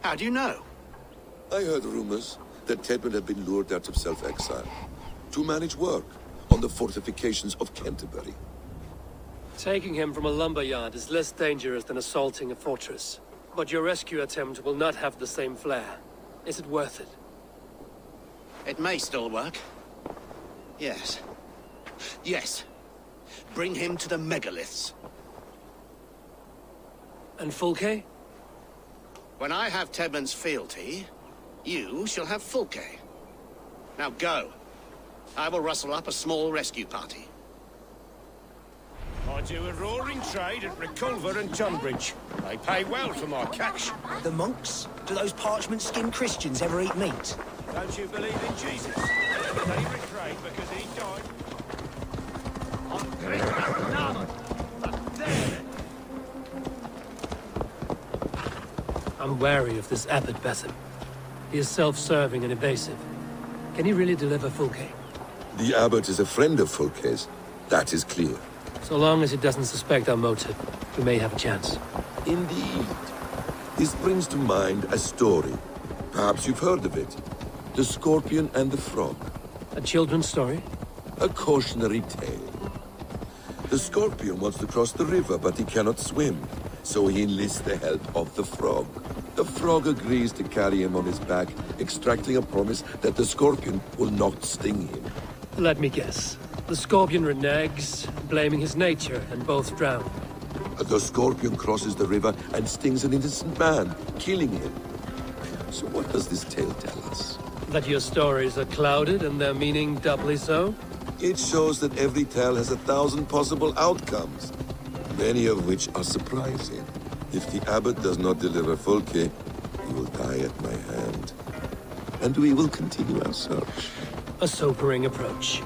How do you know? I heard rumors that Tedmund had been lured out of self-exile to manage work on the fortifications of Canterbury. Taking him from a lumberyard is less dangerous than assaulting a fortress. But your rescue attempt will not have the same flair. Is it worth it? It may still work. Yes. Yes. Bring him to the megaliths. And Fulke? When I have Tedmund's fealty, you shall have Fulke. Now go. I will rustle up a small rescue party. I do a roaring trade at Reculver and Tunbridge. They pay well for my catch. The monks? Do those parchment-skinned Christians ever eat meat? Don't you believe in Jesus? They betrayed because he died. I'm wary of this abbot, Basim. He is self-serving and evasive. Can he really deliver Fulke? The abbot is a friend of Fulke's. That is clear. So long as he doesn't suspect our motive, we may have a chance. Indeed. This brings to mind a story. Perhaps you've heard of it. The Scorpion and the Frog. A children's story? A cautionary tale. The Scorpion wants to cross the river, but he cannot swim. So he enlists the help of the Frog. The Frog agrees to carry him on his back, extracting a promise that the Scorpion will not sting him. Let me guess. The Scorpion reneges, blaming his nature, and both drown. The Scorpion crosses the river and stings an innocent man, killing him. So what does this tale tell us? That your stories are clouded and their meaning doubly so? It shows that every tale has 1,000 possible outcomes, many of which are surprising. If the abbot does not deliver Fulke, he will die at my hand. And we will continue our search. A sobering approach.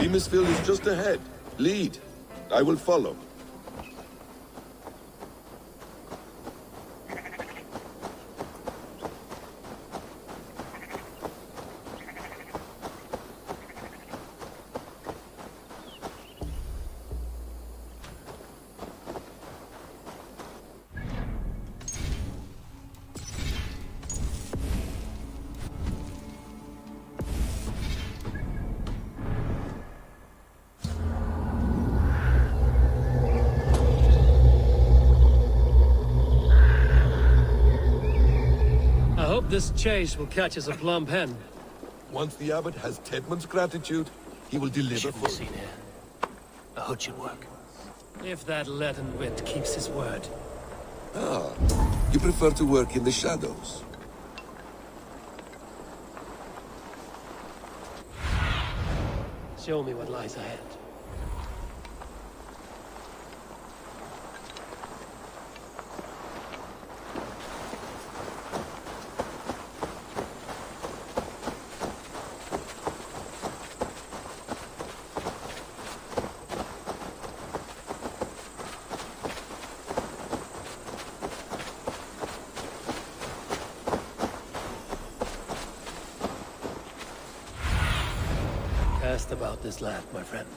Beamersfield is just ahead. Lead. I will follow. This chase will catch us a plump hen. Once the abbot has Tedmund's gratitude, he will deliver Shouldn't be seen here. A hood should work. If that leaden wit keeps his word. Ah, you prefer to work in the shadows. Show me what lies ahead. Cast about this land, my friend.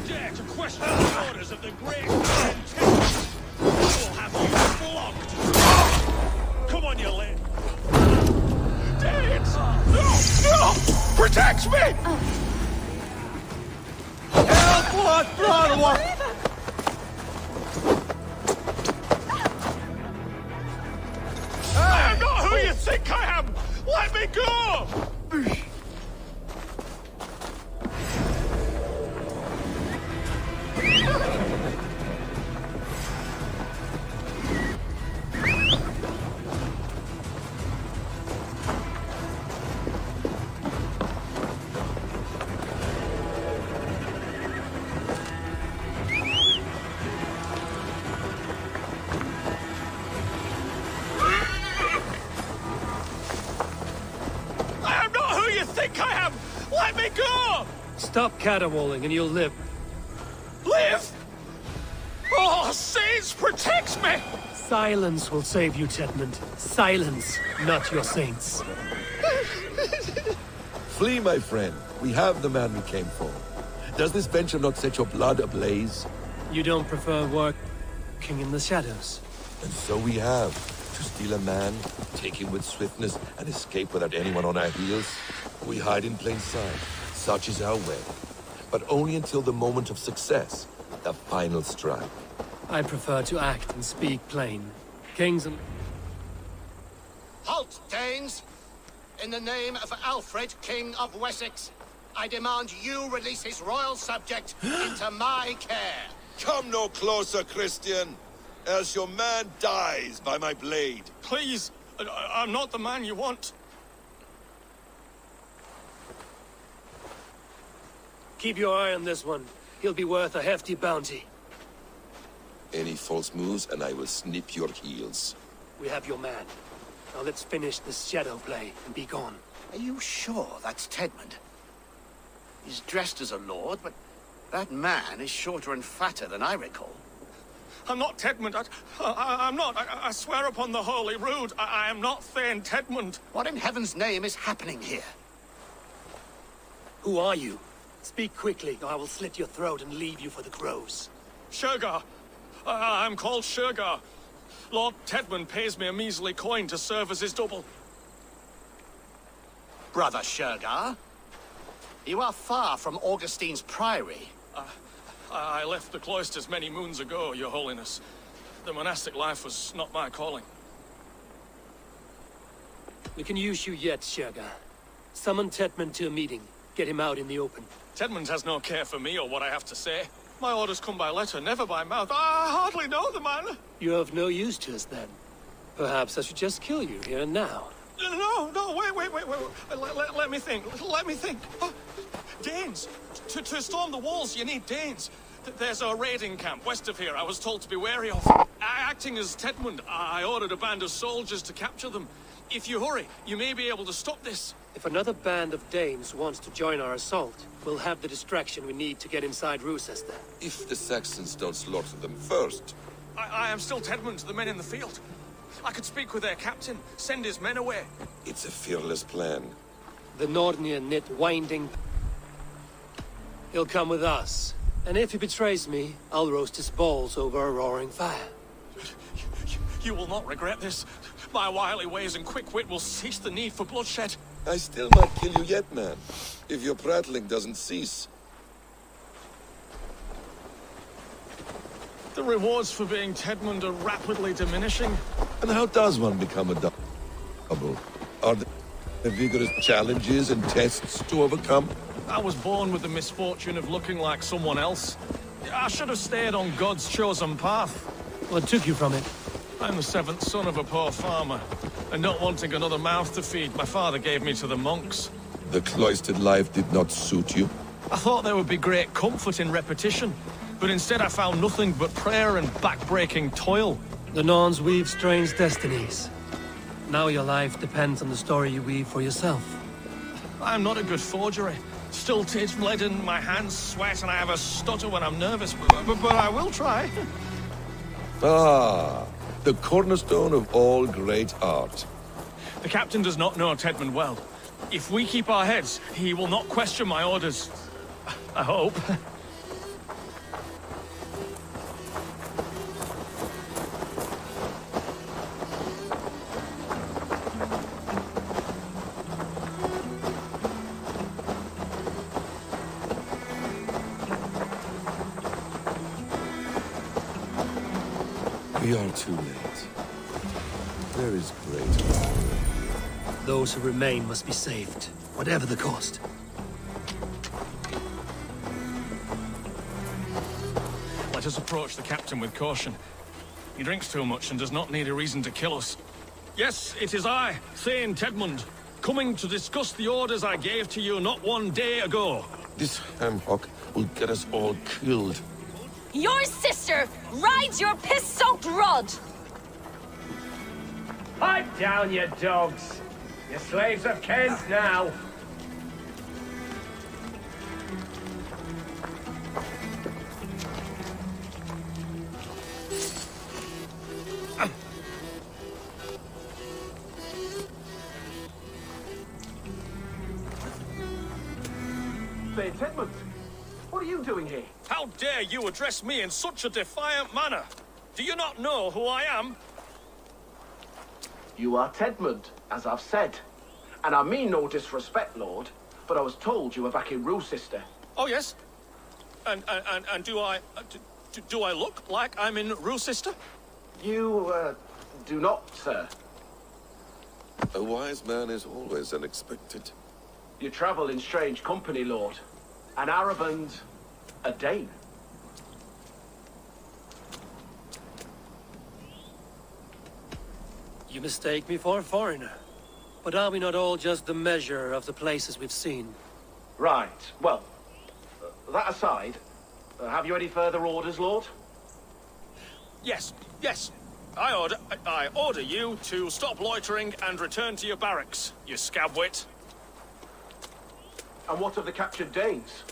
dare to question the orders of the great Grand Templar, we'll have you flogged. Come on, you lad. Danes! No! No! Protect me! Help, Lord Broadway! I am not who you think I am! Let me go! Stop caterwauling and you'll live. Live? Oh, Saints, protect me! Silence will save you, Tedmund. Silence, not your saints. Flee, my friend. We have the man we came for. Does this venture not set your blood ablaze? You don't prefer working in the shadows? And so we have. To steal a man, take him with swiftness, and escape without anyone on our heels. We hide in plain sight. Such is our way. But only until the moment of success, the final strike. I prefer to act and speak plain. Kings and... Halt, Danes! In the name of Alfred, King of Wessex, I demand you release his royal subject into my care. Come no closer, Christian, else your man dies by my blade. Please, I'm not the man you want. Keep your eye on this one. He'll be worth a hefty bounty. Any false moves, and I will snip your heels. We have your man. Now let's finish this shadow play and be gone. Are you sure that's Tedmund? He's dressed as a lord, but that man is shorter and fatter than I recall. I'm not Tedmund. I'm not. I swear upon the Holy Rood, I am not Thane Tedmund. What in heaven's name is happening here? Who are you? Speak quickly, or I will slit your throat and leave you for the crows. Shergar. I'm called Shergar. Lord Tedmund pays me a measly coin to serve as his double. Brother Shergar? You are far from Augustine's priory. I left the cloisters many moons ago, Your Holiness. The monastic life was not my calling. We can use you yet, Shergar. Summon Tedmund to a meeting. Get him out in the open. Tedmund has no care for me or what I have to say. My orders come by letter, never by mouth. I hardly know the man. You're of no use to us, then. Perhaps I should just kill you here and now. No, wait. Let me think. Oh, Danes. To storm the walls, you need Danes. There's a raiding camp west of here I was told to be wary of. Acting as Tedmund, I ordered a band of soldiers to capture them. If you hurry, you may be able to stop this. If another band of Danes wants to join our assault, we'll have the distraction we need to get inside Rochester. If the Saxons don't slaughter them first. I am still Tedmund to the men in the field. I could speak with their captain, send his men away. It's a fearless plan. The Nordnir knit winding... He'll come with us. And if he betrays me, I'll roast his balls over a roaring fire. You will not regret this. My wily ways and quick wit will cease the need for bloodshed. I still might kill you yet, man. If your prattling doesn't cease. The rewards for being Tedmund are rapidly diminishing. And how does one become a double? Are there vigorous challenges and tests to overcome? I was born with the misfortune of looking like someone else. I should have stayed on God's chosen path. What took you from it? I'm the seventh son of a poor farmer, and not wanting another mouth to feed, my father gave me to the monks. The cloistered life did not suit you? I thought there would be great comfort in repetition, but instead I found nothing but prayer and back-breaking toil. The Norns weave strange destinies. Now your life depends on the story you weave for yourself. I'm not a good forgery. Still tastes leaden, my hands sweat, and I have a stutter when I'm nervous, but I will try. Ah, the cornerstone of all great art. The captain does not know Tedmund well. If we keep our heads, he will not question my orders. I hope. We are too late. There is great power. Those who remain must be saved, whatever the cost. Let us approach the captain with caution. He drinks too much and does not need a reason to kill us. Yes, it is I, Thane Tedmund, coming to discuss the orders I gave to you not 1 day ago. This hamhock will get us all killed. Your sister rides your piss-soaked rod! Pipe down, you dogs! Your slaves of Kent now! Tedmund, what are you doing here? How dare you address me in such a defiant manner? Do you not know who I am? You are Tedmund, as I've said. And I mean no disrespect, Lord, but I was told you were back in Roosister. Oh, yes? And do I... do I look like I'm in Roosister? You, do not, sir. A wise man is always unexpected. You travel in strange company, Lord. An Arab and a Dane. You mistake me for a foreigner. But are we not all just the measure of the places we've seen? Right. Well, that aside, have you any further orders, Lord? Yes, yes. I order you to stop loitering and return to your barracks, you scabwit. And what of the captured Danes?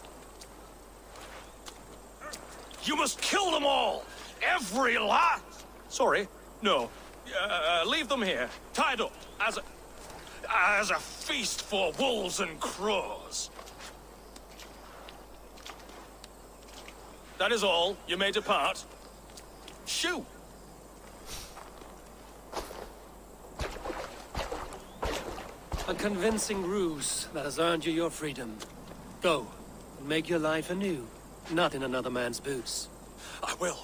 You must kill them all! Every last! Sorry, no. Leave them here, tied up, as a feast for wolves and crows. That is all. You may depart. Shoo! A convincing ruse that has earned you your freedom. Go, and make your life anew, not in another man's boots. I will.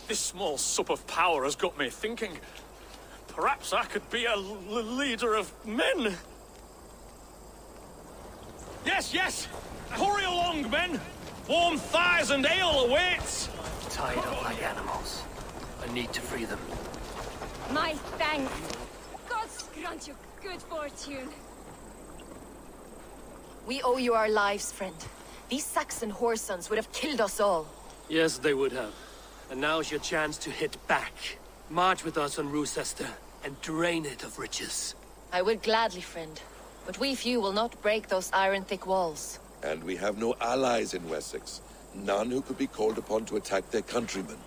This small sup of power has got me thinking. Perhaps I could be a leader of men. Yes, yes! Hurry along, men! Warm thighs and ale awaits! Tied up like animals. I need to free them. My thanks. Gods grant you good fortune. We owe you our lives, friend. These Saxon whoresons would have killed us all. Yes, they would have. And now's your chance to hit back. March with us on Roosester and drain it of riches. I would gladly, friend. But we few will not break those iron-thick walls. And we have no allies in Wessex. None who could be called upon to attack their countrymen.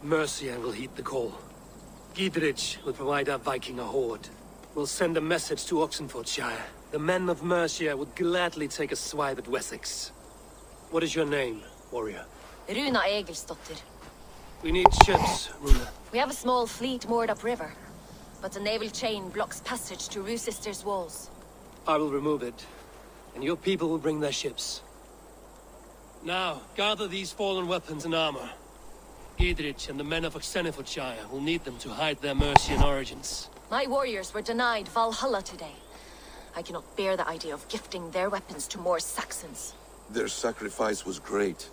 Mercia will heed the call. Gidrich will provide our Viking a horde. We'll send a message to Oxenfordshire. The men of Mercia would gladly take a swipe at Wessex. What is your name, warrior? Runa Egilsdottir. We need ships, Runa. We have a small fleet moored upriver, but the naval chain blocks passage to Roosister's walls. I will remove it, and your people will bring their ships. Now, gather these fallen weapons and armor. Gidrich and the men of Oxenfordshire will need them to hide their Mercian origins. My warriors were denied Valhalla today. I cannot bear the idea of gifting their weapons to more Saxons. Their sacrifice was great.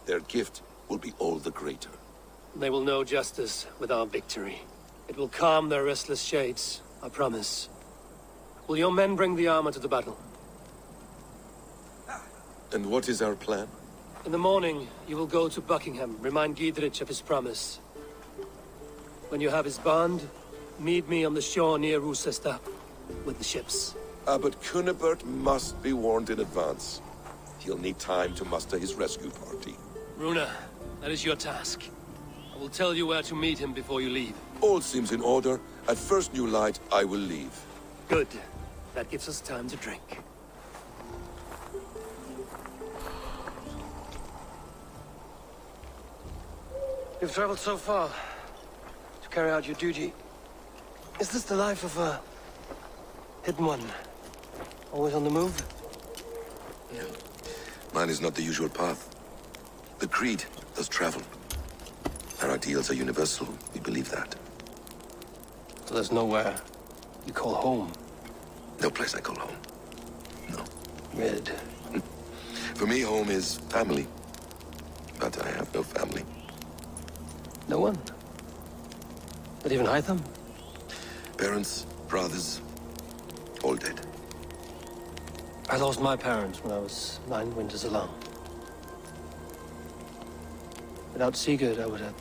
Their gift will be all the greater. They will know justice with our victory. It will calm their restless shades, I promise. Will your men bring the armor to the battle? And what is our plan? In the morning, you will go to Buckingham, remind Gidrich of his promise. When you have his bond, meet me on the shore near Roosester with the ships. But Cunibert must be warned in advance. He'll need time to muster his rescue party. Runa, that is your task. I will tell you where to meet him before you leave. All seems in order. At first new light, I will leave. Good. That gives us time to drink. You've traveled so far to carry out your duty. Is this the life of a hidden one? Always on the move? Mine is not the usual path. The Creed does travel. Our ideals are universal. We believe that. So there's nowhere you call home? No place I call home. No. Red. For me, home is family. But I have no family. No one? Not even Hytham? Parents, brothers, all dead. I lost my parents when I was 9 winters alone. Without Sigurd, I would have...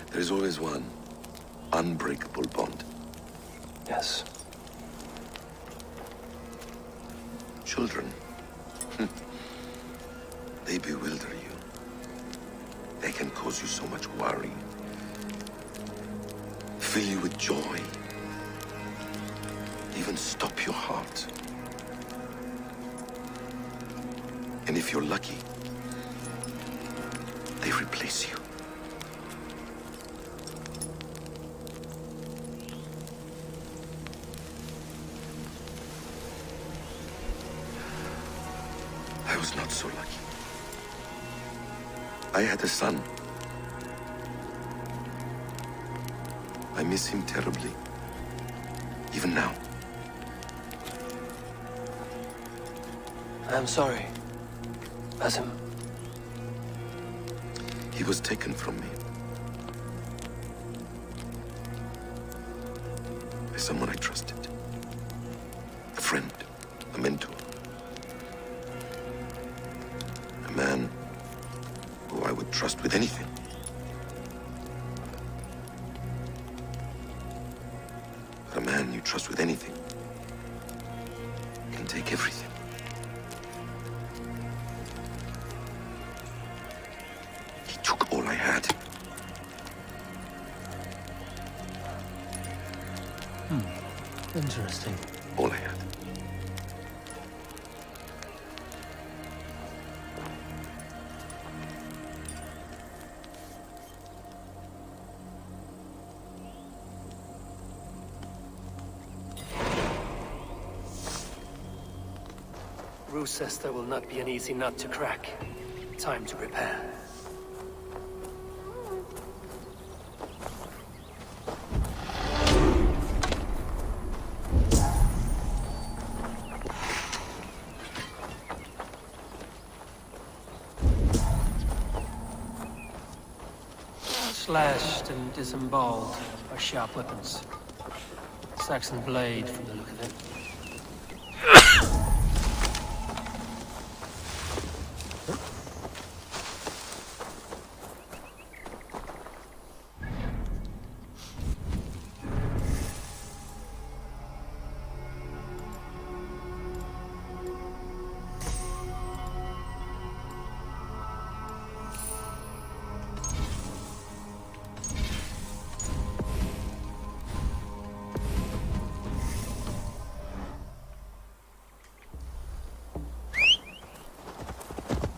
There is always one unbreakable bond. Yes. Children. They bewilder you. They can cause you so much worry. Fill you with joy. Even stop your heart. And if you're lucky, they replace you. I was not so lucky. I had a son. I miss him terribly. Even now. I'm sorry. Basim. He was taken from me. By someone I trusted. A friend. A mentor. A man who I would trust with anything. But a man you trust with anything can take everything. He took all I had. Interesting. All I had. Rochester will not be an easy nut to crack. Time to prepare. Slashed and disemboweled are sharp weapons. Saxon blade from the look of it.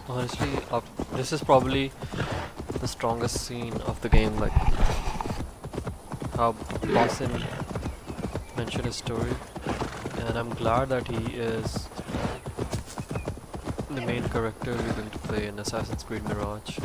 Honestly, this is probably the strongest scene of the game, like how Basim mentioned his story, and I'm glad that he is the main character we're going to play in Assassin's Creed Mirage.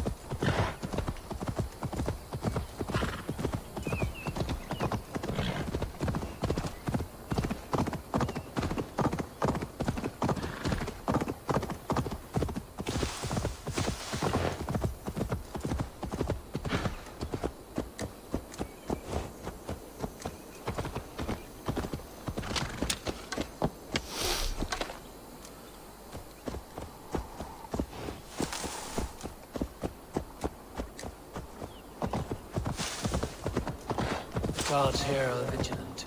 Guards here are vigilant.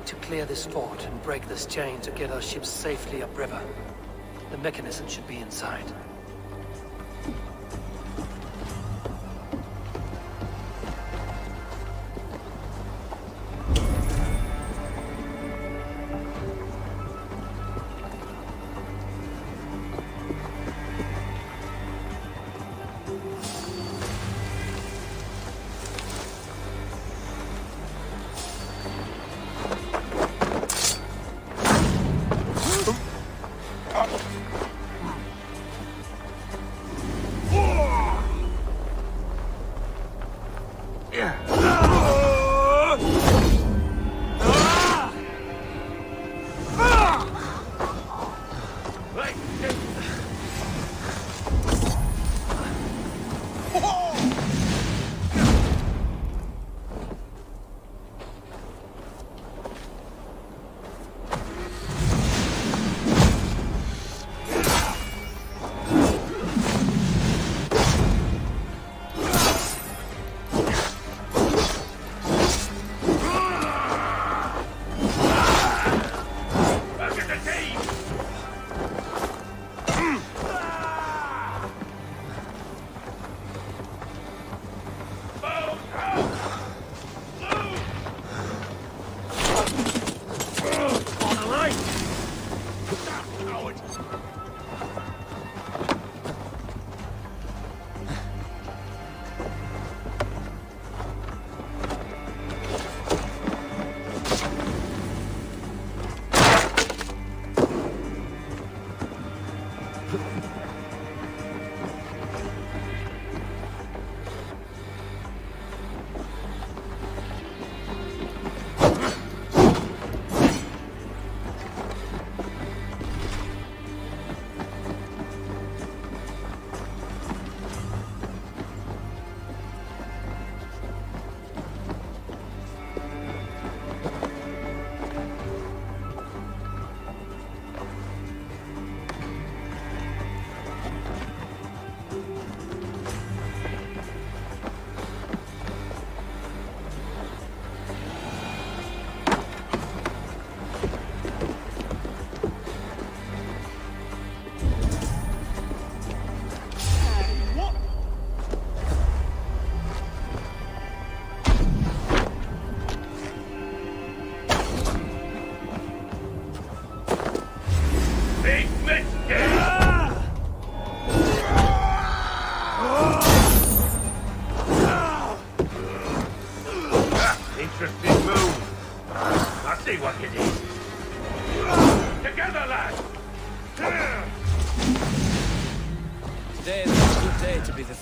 to clear this fort and break this chain to get our ships safely upriver. The mechanism should be inside.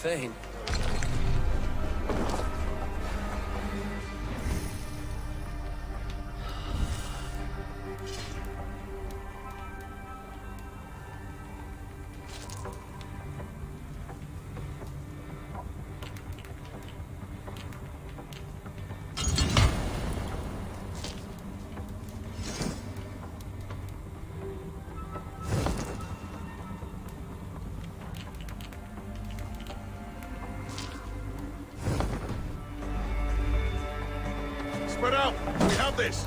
Fane. Spread out! We have this!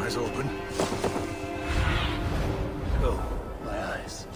Eyes open. Oh, my eyes.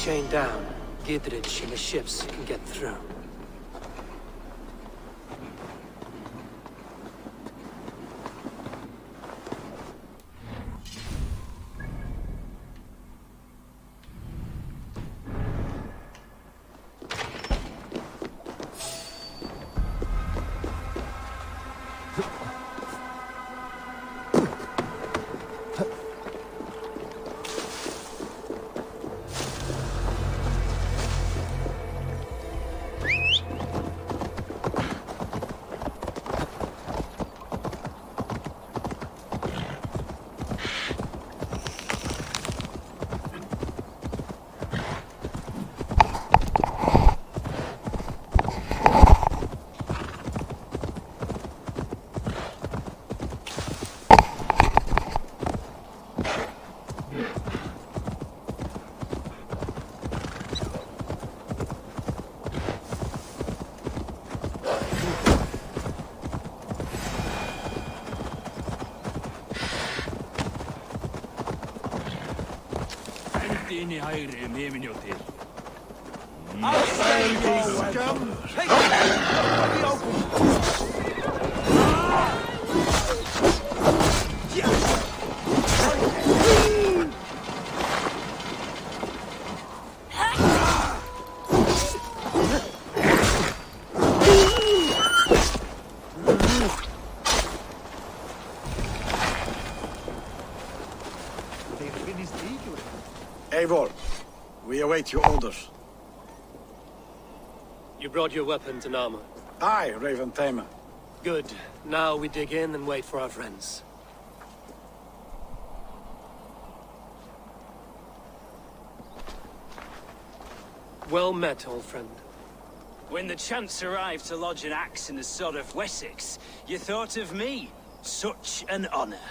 chain down, Gidrich and the ships can get through. Inni hægri miðminjóttir. Scum! Eivor, we await your orders. You brought your weapons and armor. Aye, Raven Tamer. Good. Now we dig in and wait for our friends. Well met, old friend. When the chance arrived to lodge an axe in the sod of Wessex, you thought of me. Such an honor.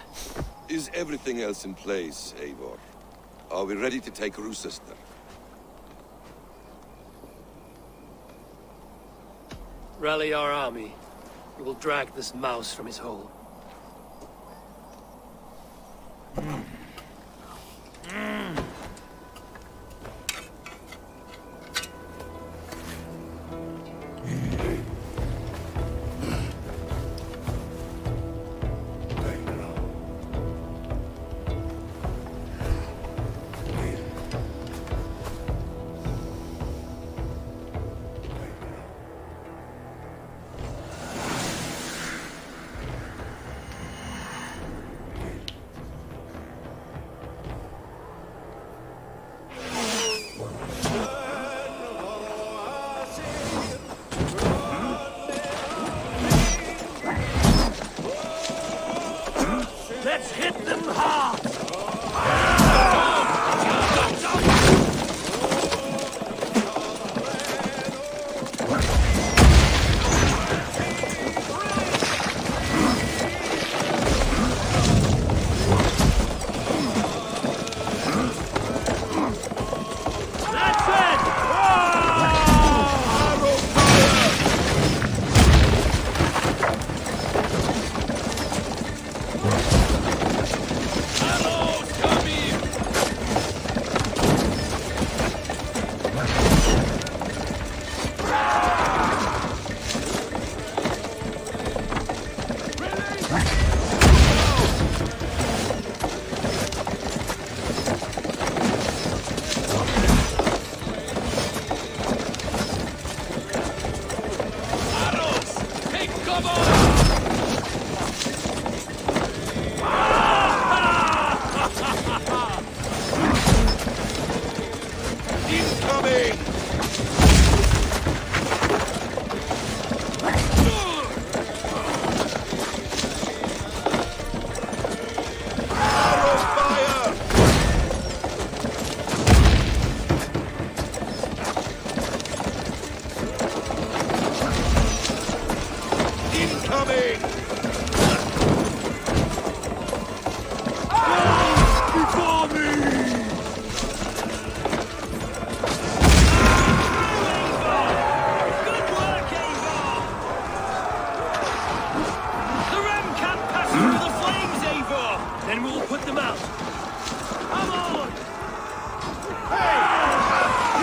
Is everything else in place, Eivor? Are we ready to take Rochester? Rally our army. We will drag this mouse from his hole. Let's hit them hard! Then we'll put them out. Come on! Hey!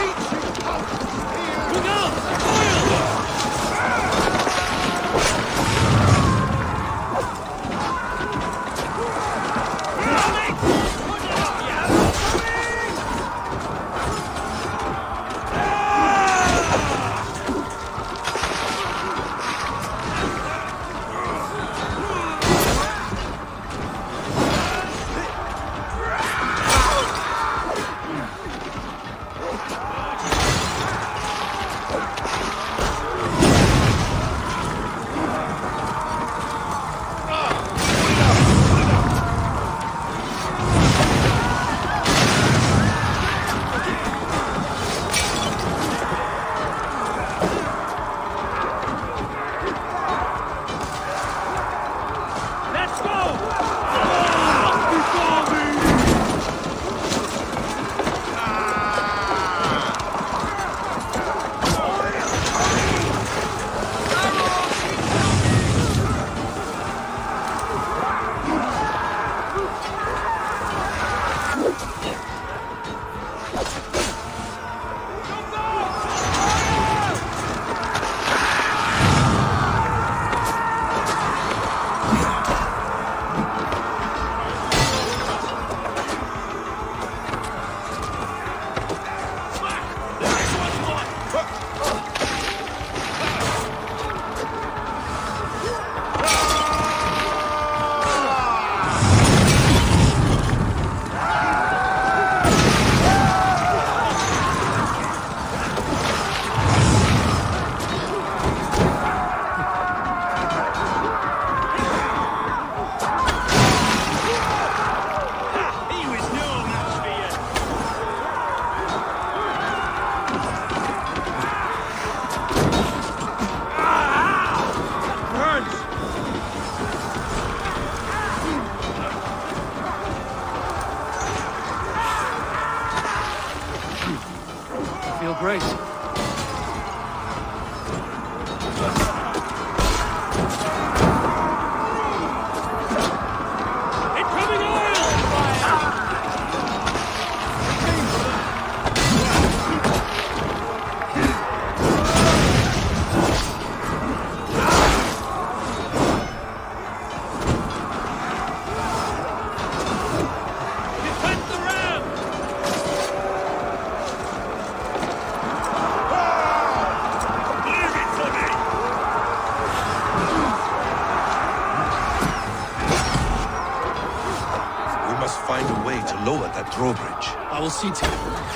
that drawbridge. I will see to it.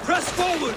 Press forward!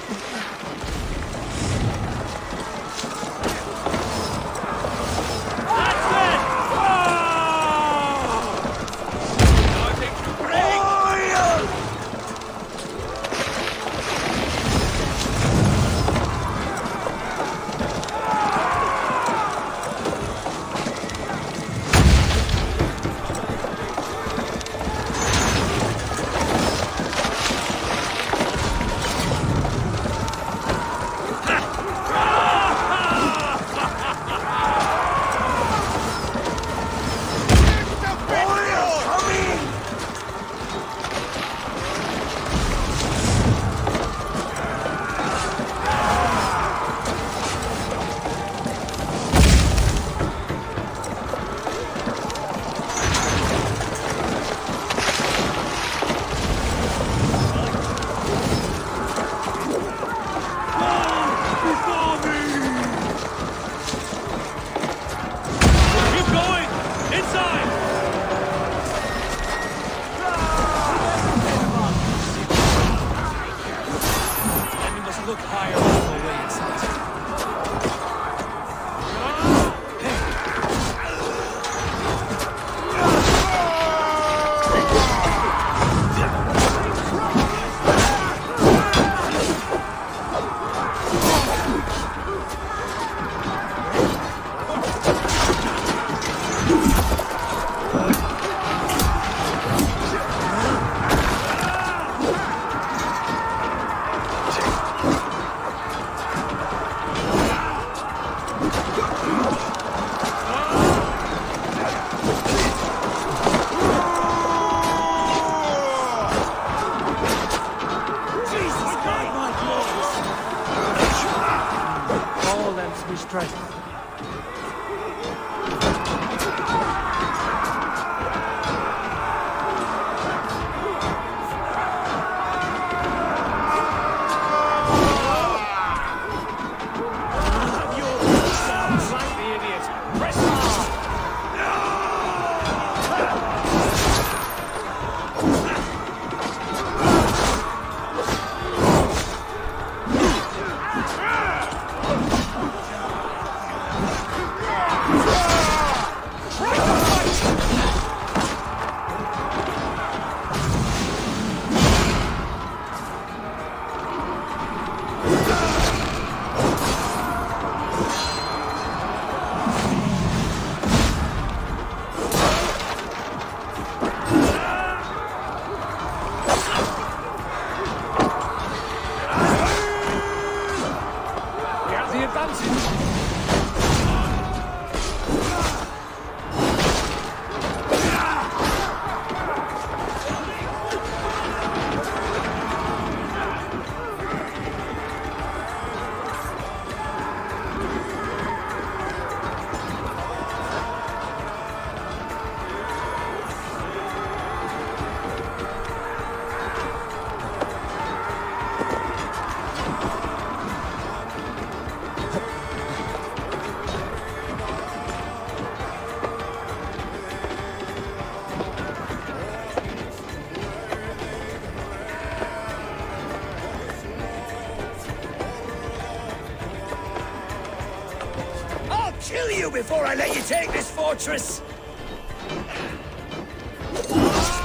Kill you before I let you take this fortress!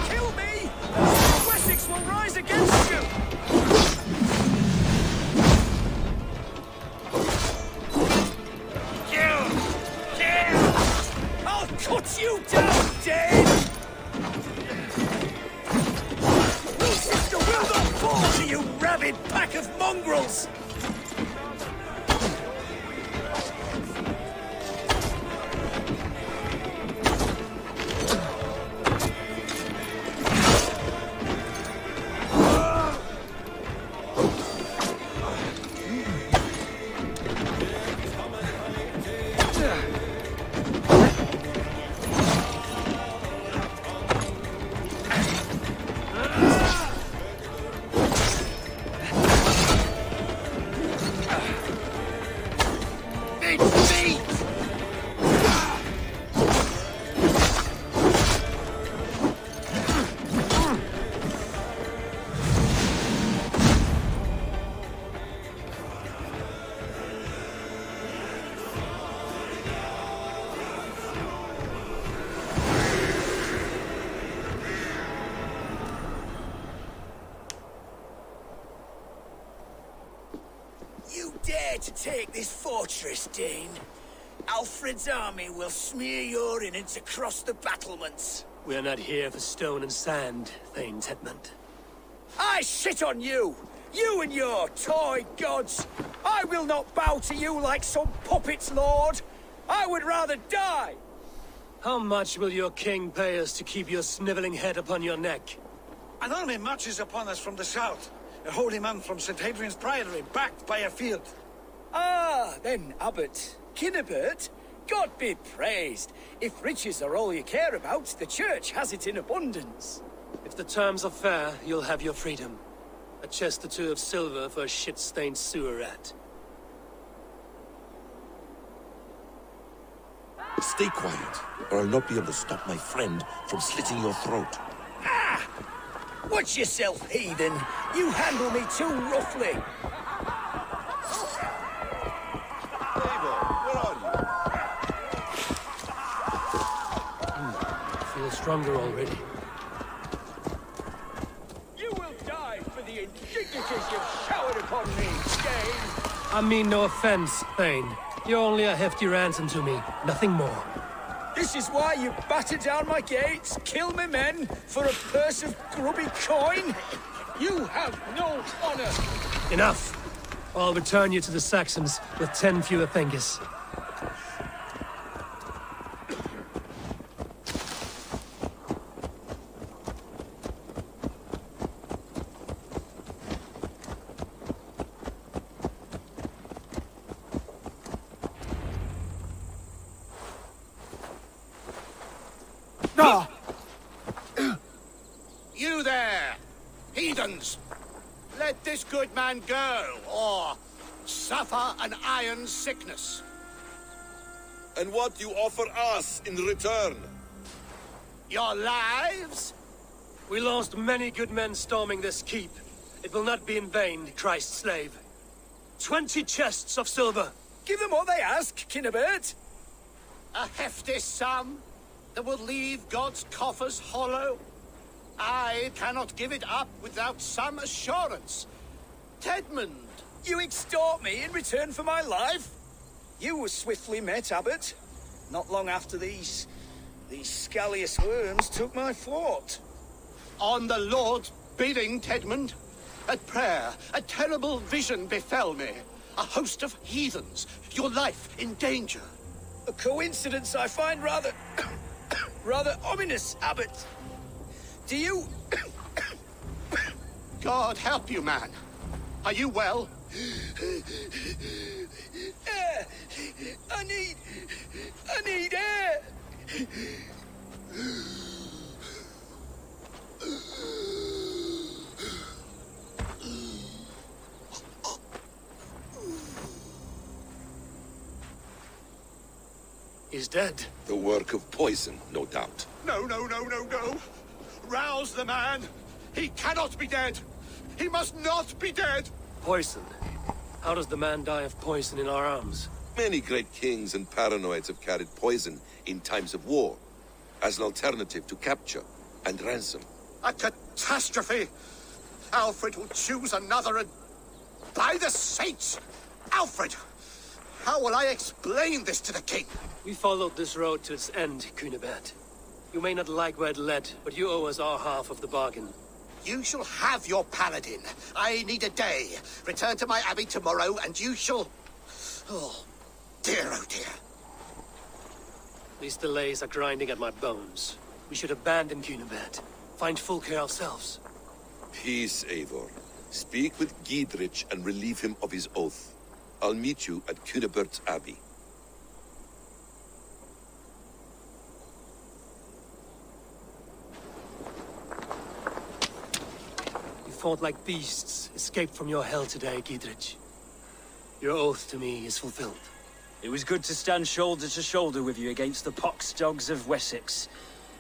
Kill me! Wessex will rise against you! rabid pack of mongrels! To take this fortress, Dane. Alfred's army will smear your innards across the battlements. We are not here for stone and sand, Thane Tedmund. I shit on you! You and your toy gods! I will not bow to you like some puppet's lord! I would rather die! How much will your king pay us to keep your sniveling head upon your neck? An army marches upon us from the south. A holy man from St. Hadrian's Priory, backed by a field. Ah, then, Abbot. Kinnebert, God be praised. If riches are all you care about, the church has it in abundance. If the terms are fair, you'll have your freedom. A chest or two of silver for a shit-stained sewer rat. Stay quiet, or I'll not be able to stop my friend from slitting your throat. Ah! Watch yourself, heathen. You handle me too roughly. Stronger already. You will die for the indignities you've showered upon me, Dane! I mean no offense, Thane. You're only a hefty ransom to me, nothing more. This is why you batter down my gates, kill me men, for a purse of grubby coin? You have no honor! Enough! I'll return you to the Saxons with 10 fewer fingers. You there, heathens! Let this good man go, or suffer an iron sickness. And what you offer us in return? Your lives? We lost many good men storming this keep. It will not be in vain, Christ's slave. 20 chests of silver. Give them what they ask, Kinnebert. A hefty sum that will leave God's coffers hollow. I cannot give it up without some assurance. Tedmund! You extort me in return for my life? You were swiftly met, Abbot. Not long after these scallious worms took my fort. On the Lord's bidding, Tedmund. At prayer, a terrible vision befell me. A host of heathens, your life in danger. A coincidence I find rather... rather ominous, Abbot. Do you... God help you, man. Are you well? Air! I need air! He's dead. The work of poison, no doubt. No. Rouse the man. He cannot be dead. He must not be dead. Poison? How does the man die of poison in our arms? Many great kings and paranoids have carried poison in times of war, as an alternative to capture and ransom. A catastrophe! Alfred will choose another and... By the saints! Alfred! How will I explain this to the king? We followed this road to its end, Cunibert. You may not like where it led, but you owe us our half of the bargain. You shall have your paladin. I need a day. Return to my abbey tomorrow, and you shall... Oh, dear, oh dear. These delays are grinding at my bones. We should abandon Cunibert. Find Fulke ourselves. Peace, Eivor. Speak with Giedrich and relieve him of his oath. I'll meet you at Cunibert's Abbey. You fought like beasts, escaped from your hell today, Giedrich. Your oath to me is fulfilled. It was good to stand shoulder to shoulder with you against the pox dogs of Wessex.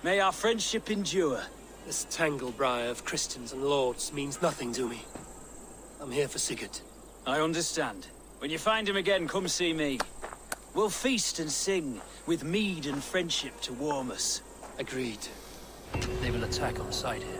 May our friendship endure. This tangle-briar of Christians and lords means nothing to me. I'm here for Sigurd. I understand. When you find him again, come see me. We'll feast and sing, with mead and friendship to warm us. Agreed. They will attack on sight here.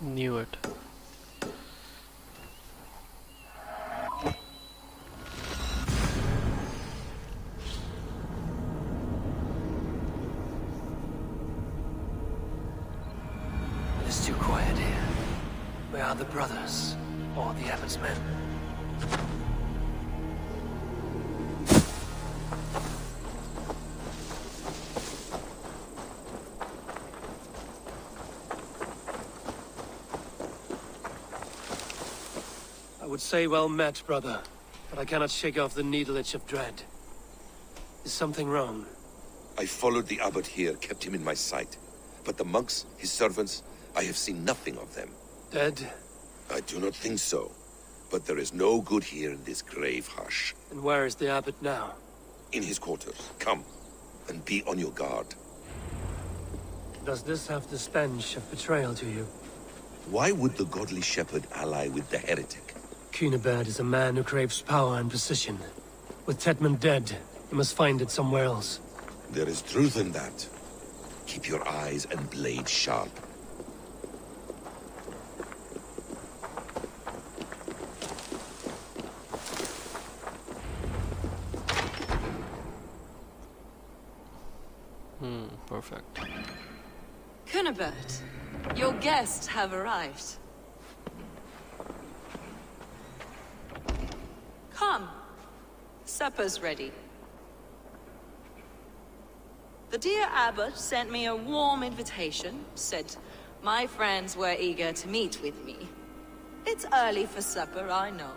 Knew it. It's too quiet here. Where are the brothers? Or the abbot's men? I would say well met, brother, but I cannot shake off the needle itch of dread. Is something wrong? I followed the abbot here, kept him in my sight. But the monks, his servants, I have seen nothing of them. Dead? I do not think so. But there is no good here in this grave hush. And where is the abbot now? In his quarters. Come, and be on your guard. Does this have the stench of betrayal to you? Why would the godly shepherd ally with the heretic? Cunibert is a man who craves power and position. With Tedmund dead, he must find it somewhere else. There is truth in that. Keep your eyes and blade sharp. Perfect. Cunibert, your guests have arrived. Come. Supper's ready. The dear abbot sent me a warm invitation, said my friends were eager to meet with me. It's early for supper, I know.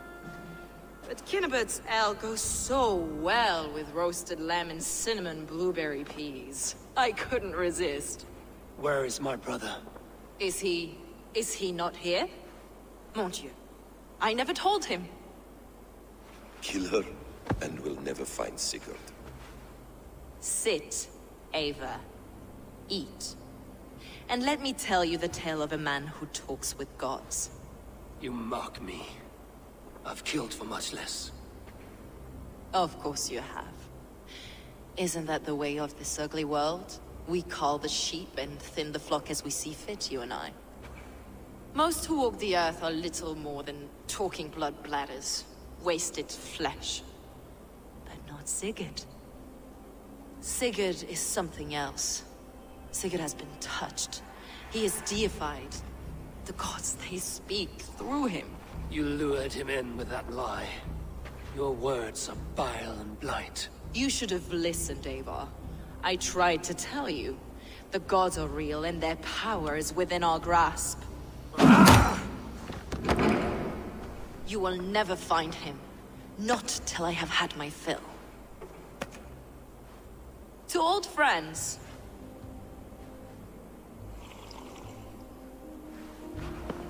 But Cunibert's ale goes so well with roasted lamb and cinnamon blueberry peas. I couldn't resist. Where is my brother? Is he not here? Mon Dieu, I never told him. Kill her, and we'll never find Sigurd. Sit, Eivor. Eat. And let me tell you the tale of a man who talks with gods. You mock me. I've killed for much less. Of course you have. Isn't that the way of this ugly world? We cull the sheep and thin the flock as we see fit, you and I. Most who walk the earth are little more than talking blood bladders, wasted flesh. But not Sigurd. Sigurd is something else. Sigurd has been touched. He is deified. The gods, they speak through him. You lured him in with that lie. Your words are bile and blight. You should have listened, Eivor. I tried to tell you. The gods are real, and their power is within our grasp. You will never find him. Not till I have had my fill. To to old friends.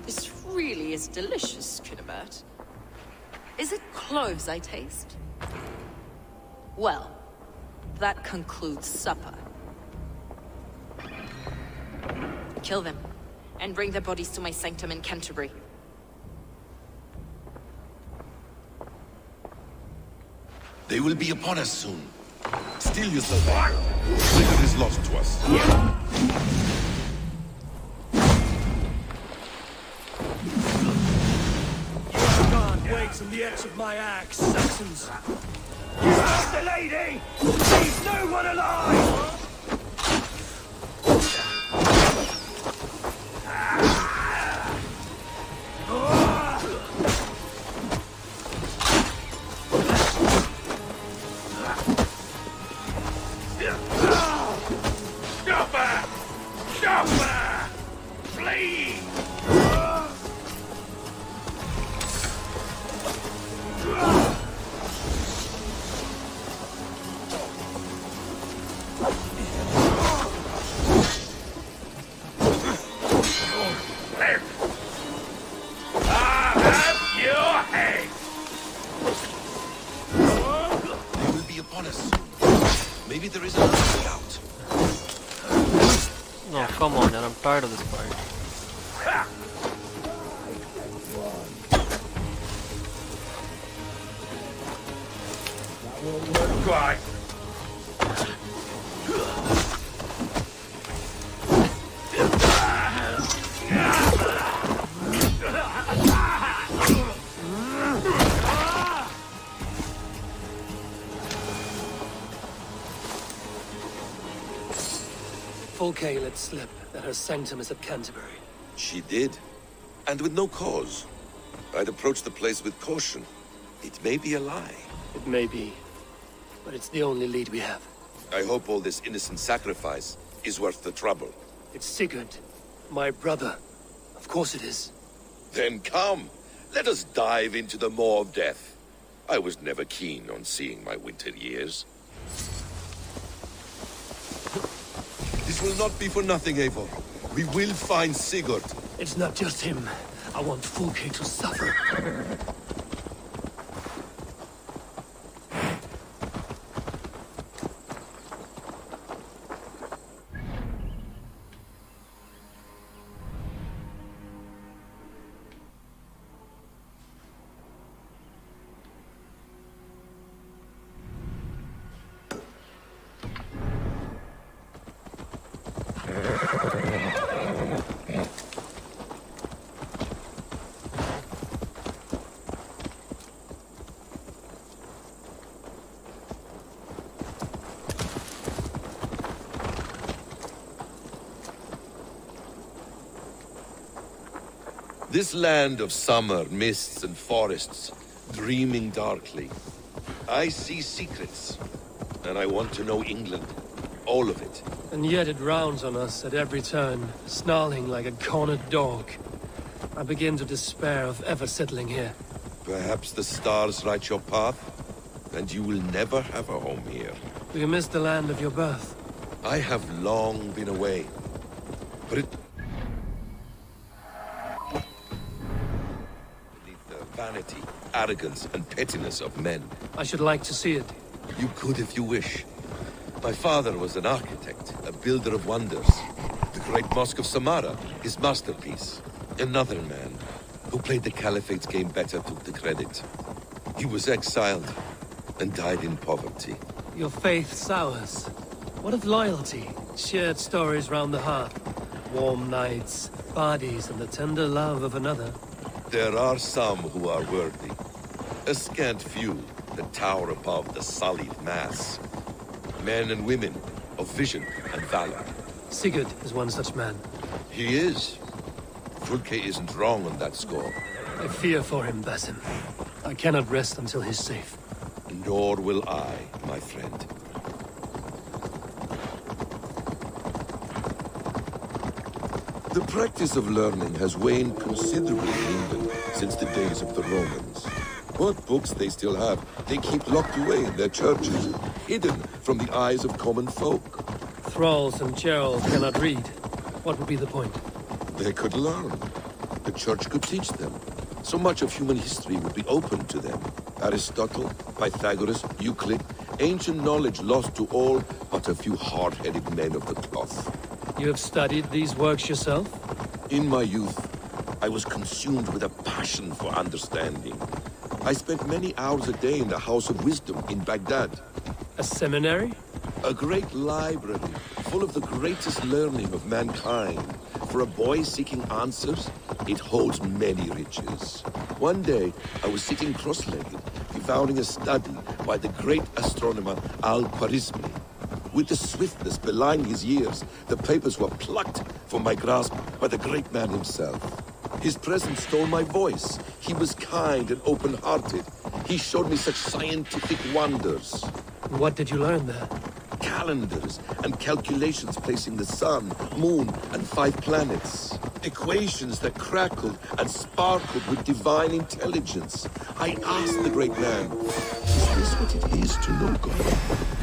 This really is delicious, Kinnebert. Is it cloves I taste? Well, that concludes supper. Kill them, and bring their bodies to my sanctum in Canterbury. They will be upon us soon. Steel yourself, Eivor. Sigurd is lost to us. Weights on the edge of my axe, Saxons. You heard the lady! Leave no one alive! Stop her! Stop her! Flee! Maybe there is another way out. No, come on, man. I'm tired of this fight. Right. Fulke let slip that her sanctum is at Canterbury. She did. And with no cause. I'd approach the place with caution. It may be a lie. It may be. But it's the only lead we have. I hope all this innocent sacrifice is worth the trouble. It's Sigurd. My brother. Of course it is. Then come. Let us dive into the maw of death. I was never keen on seeing my winter years. This will not be for nothing, Eivor. We will find Sigurd. It's not just him. I want Fulke to suffer. This land of summer, mists and forests, dreaming darkly. I see secrets, and I want to know England. All of it. And yet it rounds on us at every turn, snarling like a cornered dog. I begin to despair of ever settling here. Perhaps the stars write your path, and you will never have a home here. Do you miss the land of your birth? I have long been away, but it... beneath the vanity, arrogance, and pettiness of men. I should like to see it. You could if you wish. My father was an architect, a builder of wonders. The great Mosque of Samarra, his masterpiece. Another man, who played the Caliphate's game better, took the credit. He was exiled, and died in poverty. Your faith sours. What of loyalty? Shared stories round the hearth. Warm nights, parties, and the tender love of another. There are some who are worthy. A scant few that tower above the sullied mass. Men and women of vision and valor. Sigurd is one such man. He is. Fulke isn't wrong on that score. I fear for him, Basim. I cannot rest until he's safe. Nor will I, my friend. The practice of learning has waned considerably in England since the days of the Romans. What books they still have, they keep locked away in their churches, hidden from the eyes of common folk. Thralls and churls cannot read. What would be the point? They could learn. The church could teach them. So much of human history would be open to them. Aristotle, Pythagoras, Euclid, ancient knowledge lost to all but a few hard-headed men of the cloth. You have studied these works yourself? In my youth, I was consumed with a passion for understanding. I spent many hours a day in the House of Wisdom in Baghdad. A seminary? A great library, full of the greatest learning of mankind. For a boy seeking answers, it holds many riches. One day, I was sitting cross-legged, devouring a study by the great astronomer Al-Khwarizmi. With the swiftness belying his years, the papers were plucked from my grasp by the great man himself. His presence stole my voice. He was kind and open-hearted. He showed me such scientific wonders. What did you learn there? Calendars and calculations placing the sun, moon, and 5 planets. Equations that crackled and sparkled with divine intelligence. I asked the great man, is this what it is to know God?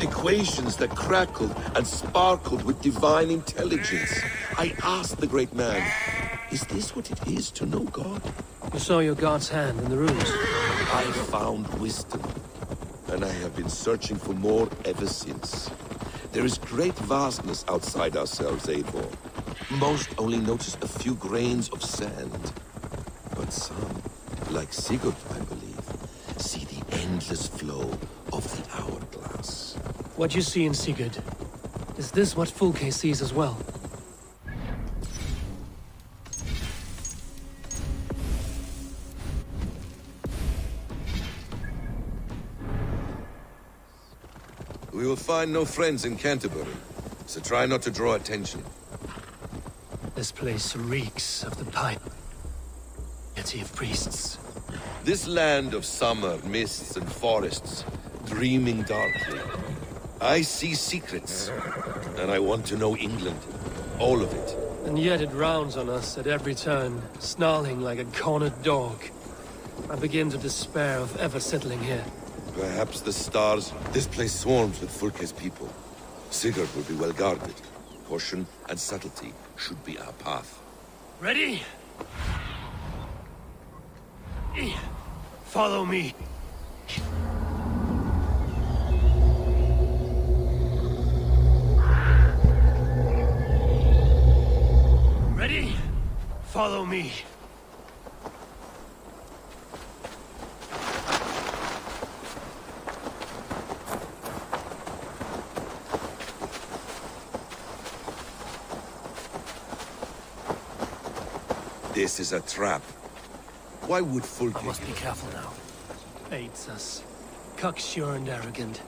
Equations that crackled and sparkled with divine intelligence. I asked the great man, is this what it is to know God? You saw your God's hand in the runes. I found wisdom, and I have been searching for more ever since. There is great vastness outside ourselves, Eivor. Most only notice a few grains of sand. But some, like Sigurd, I believe, see the endless flow of the hourglass. What you see in Sigurd, is this what Fulke sees as well? We will find no friends in Canterbury, so try not to draw attention. This place reeks of the pipe. Of priests. This land of summer, mists, and forests, dreaming darkly. I see secrets, and I want to know England. All of it. And yet it rounds on us at every turn, snarling like a cornered dog. I begin to despair of ever settling here. Perhaps the stars... This place swarms with Fulke's people. Sigurd will be well guarded. Caution and subtlety should be our path. Ready? Follow me. Ready? Follow me. This is a trap. Why would Fulke... I must be careful now. Baits us. Cocksure and arrogant.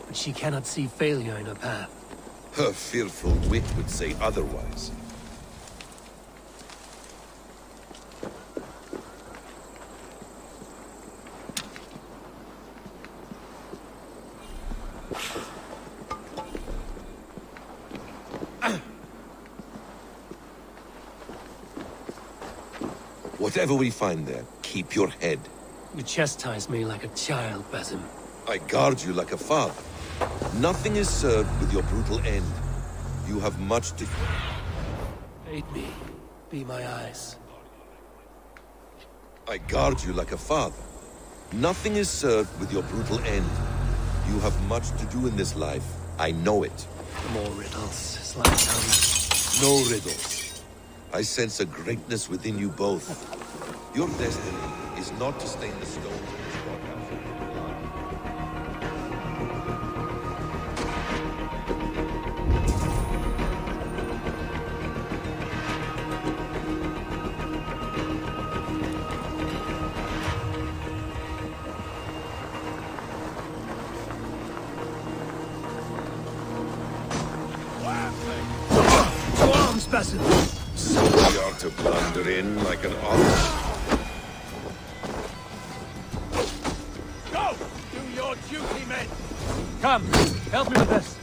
But she cannot see failure in her path. Her fearful wit would say otherwise. Whatever we find there, keep your head. You chastise me like a child, Basim. I guard you like a father. Nothing is served with your brutal end. You have much to... Aid me. Be my eyes. I guard you like a father. Nothing is served with your brutal end. You have much to do in this life. I know it. More riddles, sly tongue. No riddles. I sense a greatness within you both. Your destiny is not to stain the stone. To arms, Basim! So we are to blunder in like an otter. Come, help me with this.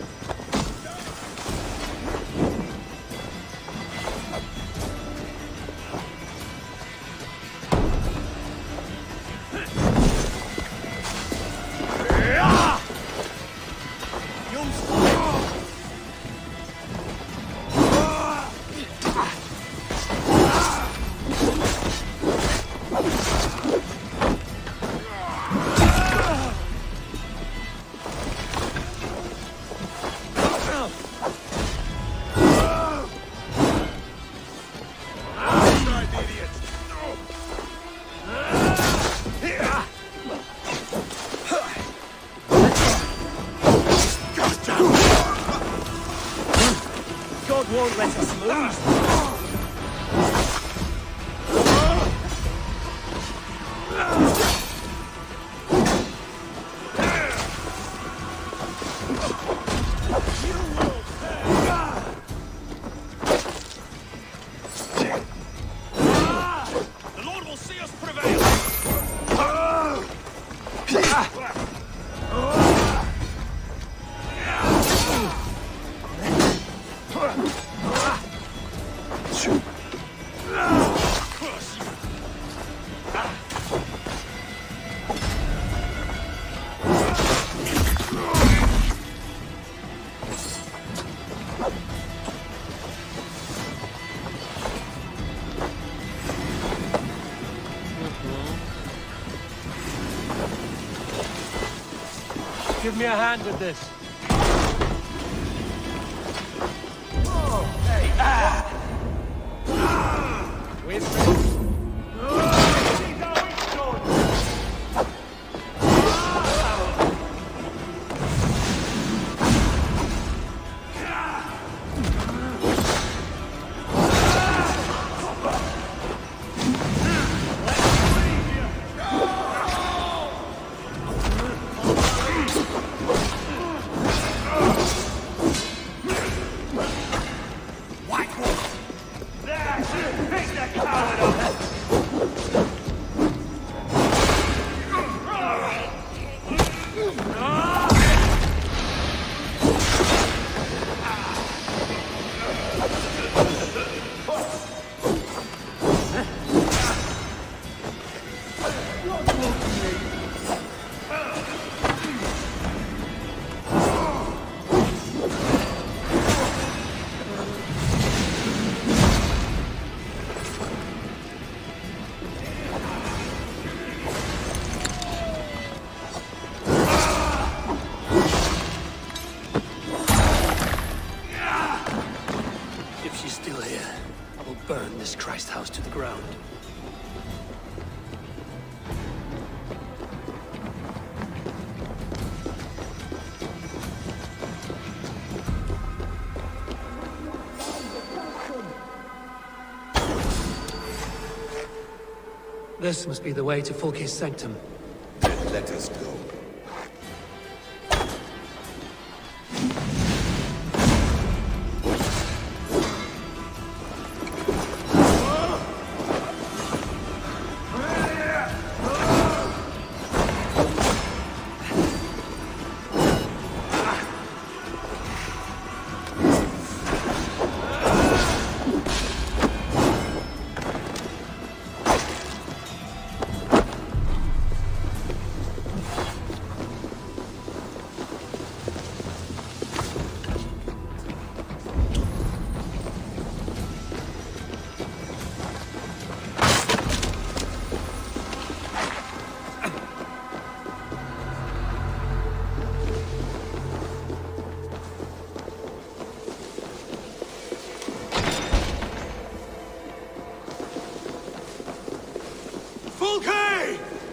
Won't let us lose. The Lord will see us prevail. Give me a hand with this. Burn this Christ house to the ground. This must be the way to Fulke's sanctum. Then let us go.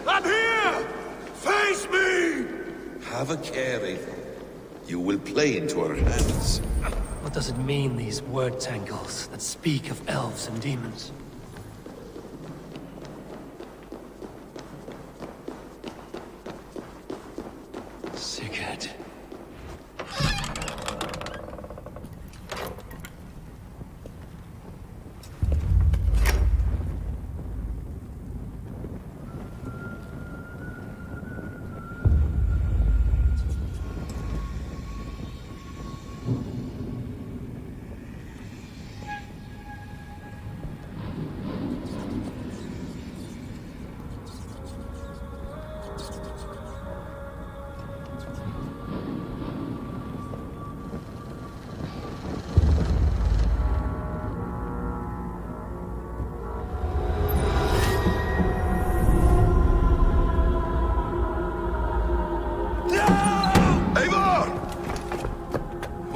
I'm here! Face me! Have a care, Eivor. You will play into our hands. What does it mean, these word tangles that speak of elves and demons? Sigurd.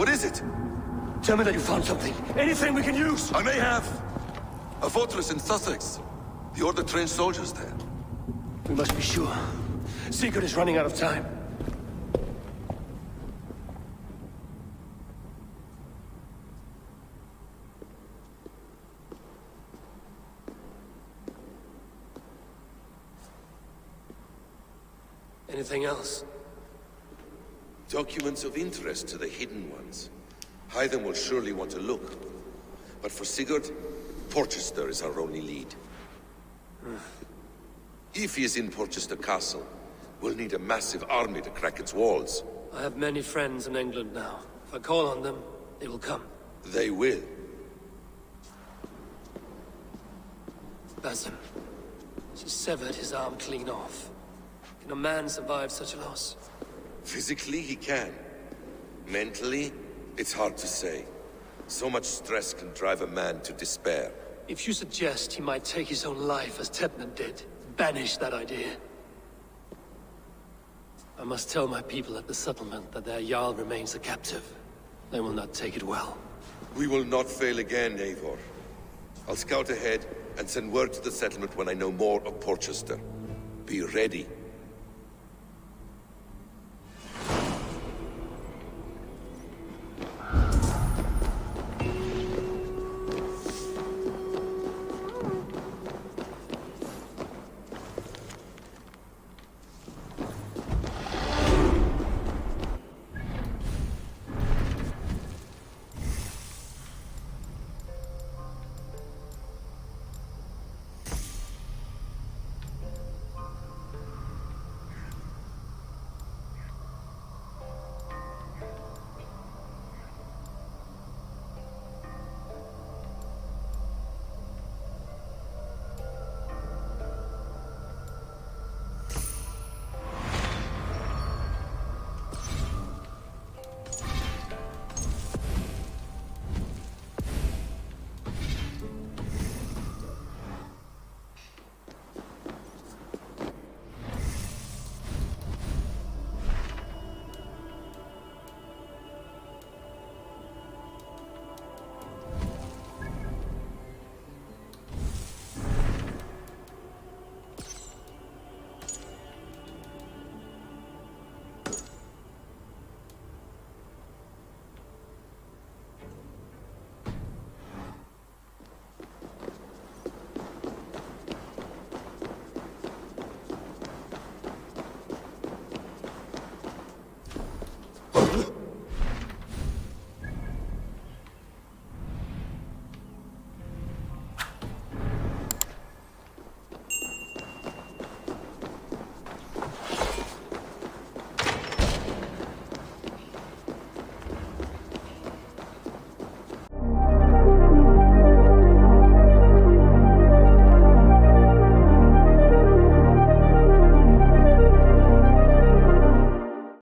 What is it? Tell me that you found something. Anything we can use! I may have. A fortress in Sussex. The Order trained soldiers there. We must be sure. Sigurd is running out of time. Anything else? Documents of interest to the Hidden Ones. Hyden will surely want to look. But for Sigurd, Porchester is our only lead. If he is in Porchester Castle, we'll need a massive army to crack its walls. I have many friends in England now. If I call on them, they will come. They will. Basim. She severed his arm clean off. Can a man survive such a loss? Physically, he can. Mentally, it's hard to say. So much stress can drive a man to despair. If you suggest he might take his own life as Tebman did, banish that idea. I must tell my people at the settlement that their Jarl remains a captive. They will not take it well. We will not fail again, Eivor. I'll scout ahead and send word to the settlement when I know more of Porchester. Be ready.